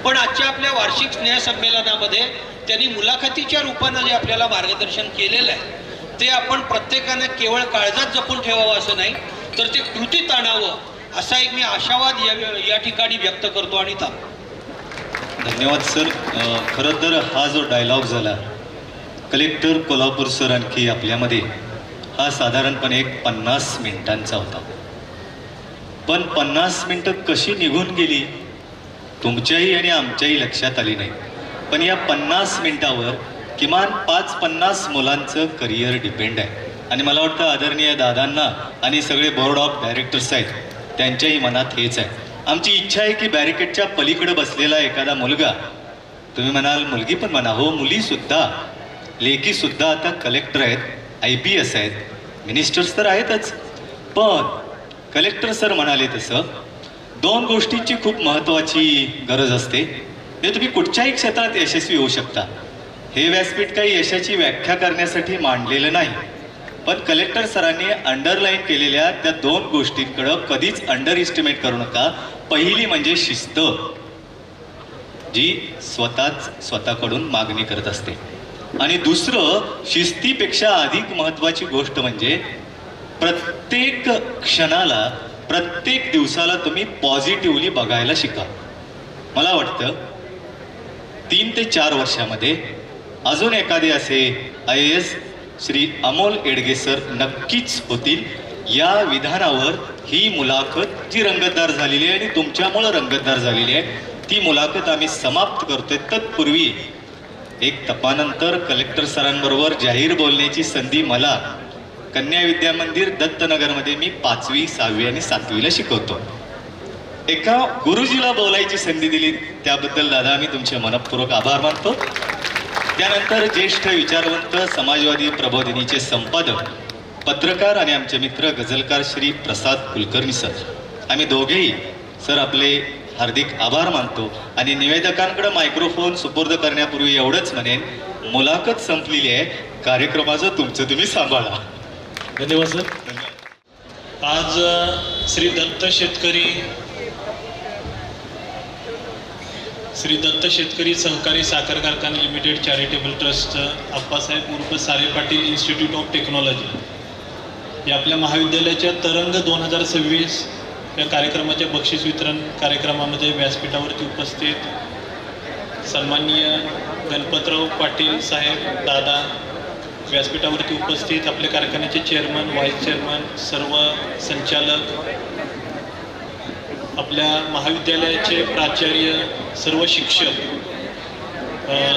पण आजच्या आपल्या वार्षिक स्नेहसंमेलनामध्ये त्यांनी मुलाखतीच्या रूपानं जे आपल्याला मार्गदर्शन केलेलं आहे ते आपण प्रत्येकानं केवळ काळजात जपून ठेवावं असं नाही तर ते कृतीत आणावं असा एक मी आशावाद या ठिकाणी व्यक्त करतो आणि थांबतो. धन्यवाद सर. खरं तर हा जो डायलॉग झाला कलेक्टर कोल्हापूर सर आणखी आपल्यामध्ये, हा साधारणपणे एक 50 मिनिटांचा होता. पण 50 मिनिटं कशी निघून गेली तुमच्याही आणि आमच्याही लक्षात आली नाही. पण या 50 मिनिटावर किमान 50 मुलांचं करिअर डिपेंड आहे. आणि मला वाटतं आदरणीय दादांना आणि सगळे बोर्ड ऑफ डायरेक्टर्स आहेत त्यांच्याही मनात हेच आहे. आमची इच्छा आहे की बॅरिकेडच्या पलीकडे बसलेला एखादा मुलगा, तुम्ही म्हणाल मुलगी पण म्हणा, हो मुलीसुद्धा, लेकीसुद्धा आता कलेक्टर आहेत, IPS आहेत, मिनिस्टर्स तर आहेतच. पण कलेक्टर सर म्हणाले तसं 2 गोष्टींची खूप महत्त्वाची गरज असते. ते तुम्ही कुठच्याही क्षेत्रात यशस्वी होऊ शकता. हे व्यासपीठ काही यशाची व्याख्या करण्यासाठी मांडलेलं नाही, पण कलेक्टर सरांनी अंडरलाईन केलेल्या त्या 2 गोष्टींकडं कधीच अंडर इस्टिमेट करू नका. पहिली म्हणजे शिस्त, जी स्वतःकडून मागणी करत असते. आणि दुसरं, शिस्तीपेक्षा अधिक महत्त्वाची गोष्ट म्हणजे प्रत्येक क्षणाला प्रत्येक दिवसाला तुम्ही पॉझिटिव्हली बघायला शिका. मला वाटतं 3 ते 4 वर्षामध्ये अजून एखादे असे IAS श्री अमोल एडगे सर नक्कीच होतील. या विधानावर ही मुलाखत जी रंगतदार झालेली आहे आणि तुमच्यामुळं रंगतदार झालेली आहे ती मुलाखत आम्ही समाप्त करतोय. तत्पूर्वी एक तपानंतर कलेक्टर सरांबरोबर जाहीर बोलण्याची संधी मला कन्या विद्या मंदिर दत्तनगरमध्ये मी 5वी 6वी आणि 7वीला शिकवतो. एका गुरुजीला बोलायची संधी दिली त्याबद्दल दादा मी तुमचे मनपूर्वक आभार मानतो. त्यानंतर ज्येष्ठ विचारवंत समाजवादी प्रबोधिनीचे संपादक, पत्रकार आणि आमचे मित्र गझलकार श्री प्रसाद कुलकर्णी सर, आम्ही दोघेही सर आपले हार्दिक आभार मानतो. आणि निवेदकांकडे मायक्रोफोन सुपूर्द करण्यापूर्वी एवढंच म्हणेन, मुलाखत संपलेली आहे, कार्यक्रमाचं तुमचं तुम्ही सांभाळा. धन्यवाद सर. आज श्री दत्त शेतकरी सहकारी साखर कारखाना लिमिटेड चॅरिटेबल ट्रस्टचं अप्पासाहेब उर्फ सारे पाटील इन्स्टिट्यूट ऑफ टेक्नॉलॉजी या आपल्या महाविद्यालयाच्या तरंग 2026 या कार्यक्रमाच्या बक्षीस वितरण कार्यक्रमामध्ये व्यासपीठावरती उपस्थित सन्माननीय गणपतराव पाटील साहेब दादा, व्यासपीठावरती उपस्थित आपल्या कारखान्याचे चेअरमन, व्हाईस चेअरमन, सर्व संचालक, आपल्या महाविद्यालयाचे प्राचार्य, सर्व शिक्षक,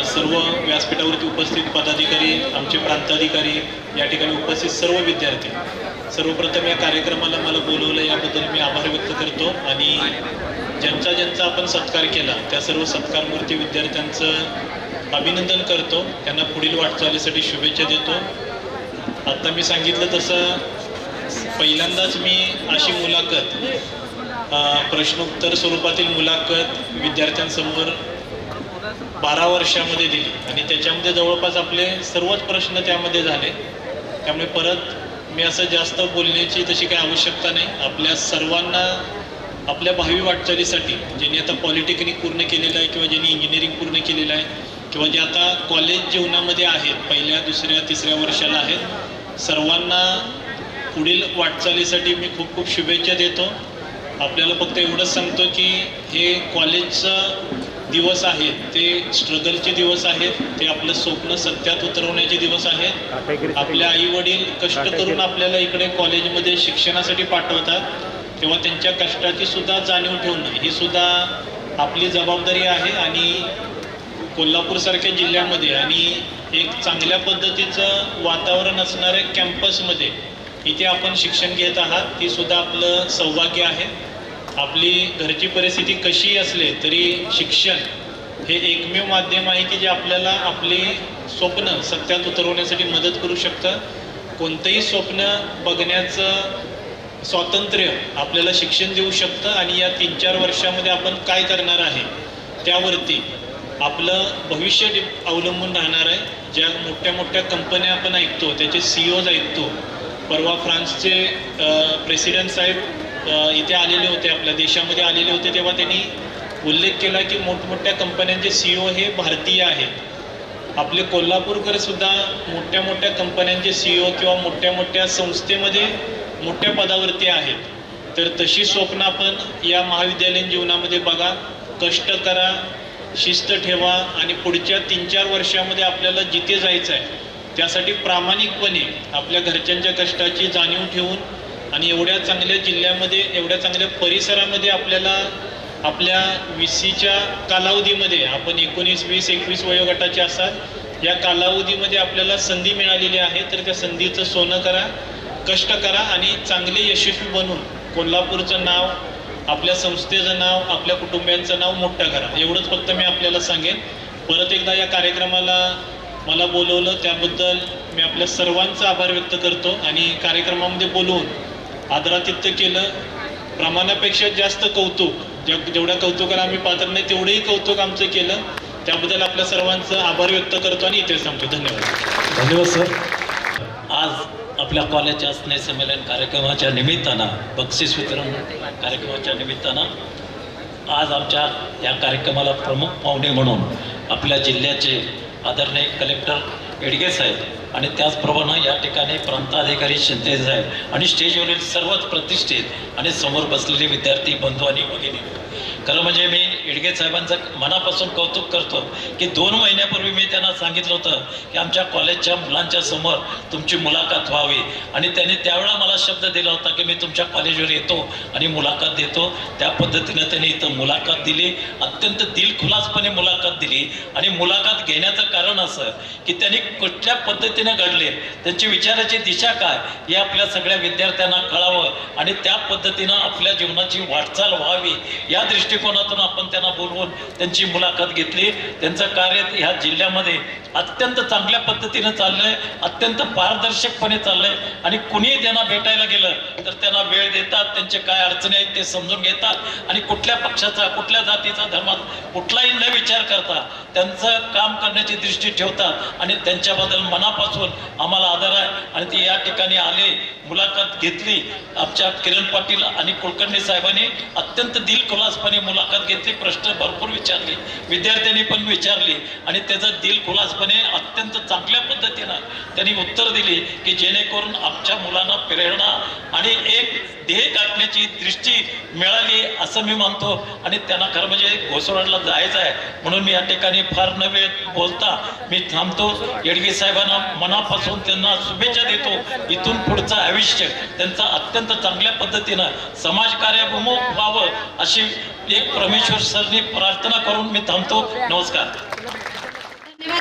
सर्व व्यासपीठावरती उपस्थित पदाधिकारी, आमचे प्रांताधिकारी, या ठिकाणी उपस्थित सर्व विद्यार्थी, सर्वप्रथम या कार्यक्रमाला मला बोलवलं याबद्दल मी आभार व्यक्त करतो आणि ज्यांचा ज्यांचा आपण सत्कार केला त्या सर्व सत्कारमूर्ती विद्यार्थ्यांचं अभिनंदन करतो, त्यांना पुढील वाटचालीसाठी शुभेच्छा देतो. आत्ता मी सांगितलं तसं पहिल्यांदाच मी अशी मुलाखत, प्रश्नोत्तर स्वरूपातील मुलाखत विद्यार्थ्यांसमोर 12 वर्षामध्ये दिली आणि त्याच्यामध्ये जवळपास आपले सर्वच प्रश्न त्यामध्ये झाले. त्यामुळे परत मी असं जास्त बोलण्याची तशी काही आवश्यकता नाही. आपल्या सर्वांना आपल्या भावी वाटचालीसाठी, ज्यांनी आता पॉलिटेक्निक पूर्ण केलेलं आहे किंवा ज्यांनी इंजिनिअरिंग पूर्ण केलेलं आहे किंवा जे आता कॉलेज जीवनामध्ये आहेत, पहिल्या, दुसऱ्या, तिसऱ्या वर्षाला आहेत, सर्वांना पुढील वाटचालीसाठी मी खूप खूप शुभेच्छा देतो. आपल्याला फक्त एवढंच सांगतो की हे कॉलेजचं दिवस आहेत, ते स्ट्रगलचे दिवस आहेत, ते आपलं स्वप्न सत्यात उतरवण्याचे दिवस आहेत. आपले आई वडील कष्ट करून आपल्याला इकडे कॉलेजमध्ये शिक्षणासाठी पाठवतात, तेव्हा त्यांच्या कष्टाची सुद्धा जाणीव ठेवणं ही सुद्धा आपली जबाबदारी आहे. आणि कोल्हापूरसारख्या जिल्ह्यामध्ये आणि एक चांगल्या पद्धतीचं वातावरण असणाऱ्या कॅम्पसमध्ये इथे आपण शिक्षण घेत आहात, ती सुद्धा आपलं सौभाग्य आहे. आपली घरची परिस्थिती कशी असले तरी शिक्षण हे एकमेव माध्यम आहे की जे आपल्याला आपली स्वप्न सत्यात उतरवण्यासाठी मदत करू शकतं. कोणतंही स्वप्न बघण्याचं स्वातंत्र्य आपल्याला शिक्षण देऊ शकतं आणि या 3-4 वर्षामध्ये आपण काय करणार आहे त्यावरती आपलं भविष्य अवलंबून राहणार आहे. ज्या मोठ्या मोठ्या कंपन्या आपण ऐकतो त्याचे CEOज ऐकतो. परवा फ्रान्सचे प्रेसिडेंट साहेब इथे आलेले होते, आपल्या देशामध्ये आलेले होते, तेव्हा त्यांनी उल्लेख केला की मोठमोठ्या कंपन्यांचे CEO हे भारतीय आहेत. आपले कोल्हापूरकर सुद्धा मोठ्या मोठ्या कंपन्यांचे CEO किंवा मोठ्या मोठ्या संस्थेमध्ये मोठ्या पदावरती आहेत. तर तशी स्वप्न आपण या महाविद्यालयीन जीवनामध्ये बघा, कष्ट करा, शिस्त ठेवा आणि पुढच्या 3-4 वर्षामध्ये आपल्याला जिथे जायचं आहे त्यासाठी प्रामाणिकपणे आपल्या घरच्यांच्या कष्टाची जाणीव ठेवून आणि एवढ्या चांगल्या जिल्ह्यामध्ये, एवढ्या चांगल्या परिसरामध्ये आपल्याला आपल्या 20च्या कालावधीमध्ये, आपण 19, 20, 21 वयोगटाचे असाल, या कालावधीमध्ये आपल्याला संधी मिळालेली आहे. तर त्या संधीचं सोनं करा, कष्ट करा आणि चांगले यशस्वी बनून कोल्हापूरचं नाव, आपल्या संस्थेचं नाव, आपल्या कुटुंबियांचं नाव मोठं करा. एवढंच फक्त मी आपल्याला सांगेन. परत एकदा या कार्यक्रमाला मला बोलवलं त्याबद्दल मी आपल्या सर्वांचा आभार व्यक्त करतो आणि कार्यक्रमामध्ये बोलवून आदरातिथ्य केलं. प्रमाणापेक्षा जास्त कौतुक, जेवढ्या कौतुकाला आम्ही पात्र नाही तेवढंही कौतुक आमचं केलं. त्याबद्दल आपल्या सर्वांचं आभार व्यक्त करतो आणि इथे सांगतो. धन्यवाद. धन्यवाद सर. आज आपल्या कॉलेजच्या स्नेहसंमेलन कार्यक्रमाच्या निमित्तानं, बक्षीस वितरण कार्यक्रमाच्या निमित्तानं आज आमच्या या कार्यक्रमाला प्रमुख पाहुणे म्हणून आपल्या जिल्ह्याचे आदरणीय कलेक्टर एडगे साहेब आणि त्याचप्रमाणे या ठिकाणी प्रांताधिकारी शिंदे साहेब आणि स्टेजवरील सर्वच प्रतिष्ठित आणि समोर बसलेले विद्यार्थी बंधू आणि भगिनी, खरं म्हणजे मी एडगे साहेबांचं मनापासून कौतुक करतो की 2 महिन्यापूर्वी मी त्यांना सांगितलं होतं की आमच्या कॉलेजच्या मुलांच्या समोर तुमची मुलाखत व्हावी आणि त्यांनी त्यावेळेला मला शब्द दिला होता की मी तुमच्या कॉलेजवर येतो आणि मुलाखत देतो. त्या पद्धतीनं त्यांनी इथं मुलाखत दिली, अत्यंत दिलखुलासपणे मुलाखत दिली. आणि मुलाखत घेण्याचं कारण असं की त्यांनी कुठल्या पद्धतीने घडले, त्यांची विचाराची दिशा काय हे आपल्या सगळ्या विद्यार्थ्यांना कळावं आणि त्या पद्धतीनं आपल्या जीवनाची वाटचाल व्हावी या दृष्टिकोनातून आपण त्यांना बोलवून त्यांची मुलाखत घेतली. त्यांचं कार्य ह्या जिल्ह्यामध्ये अत्यंत चांगल्या पद्धतीनं चाललंय, अत्यंत पारदर्शकपणे चाललंय आणि कुणीही त्यांना भेटायला गेलं तर त्यांना वेळ देतात, त्यांचे काय अडचणी आहेत ते समजून घेतात आणि कुठल्या पक्षाचा, कुठल्या जातीचा, धर्मात कुठलाही न विचार करता त्यांचं काम करण्याची दृष्टी ठेवतात आणि त्यांच्याबद्दल मनापासून आम्हाला आदर आहे. आणि ते या ठिकाणी आले, मुलाखत घेतली. आमच्या किरण पाटील आणि कुलकर्णी साहेबांनी अत्यंत दिलखुलासपणे मुलाखत घेतली, प्रश्न भरपूर विचारले, विद्यार्थ्यांनी पण विचारली आणि त्याचं दिलखुलासपणे अत्यंत चांगल्या पद्धतीनं त्यांनी उत्तर दिली की जेणेकरून आमच्या मुलांना प्रेरणा आणि एक ध्येय गाठण्याची दृष्टी मिळाली असं मी मानतो. आणि त्यांना खरं म्हणजे घोसरवाडला जायचं आहे म्हणून मी या ठिकाणी फार न वेळ बोलता मी थांबतो. येडगे साहेबांना मनापासून त्यांना शुभेच्छा देतो. इथून पुढचं आयुष्य त्यांचं अत्यंत चांगल्या पद्धतीनं समाजकार्याभिमुख व्हावं अशी एक परमेश्वर सरनी प्रार्थना करून मी थांबतो. नमस्कार.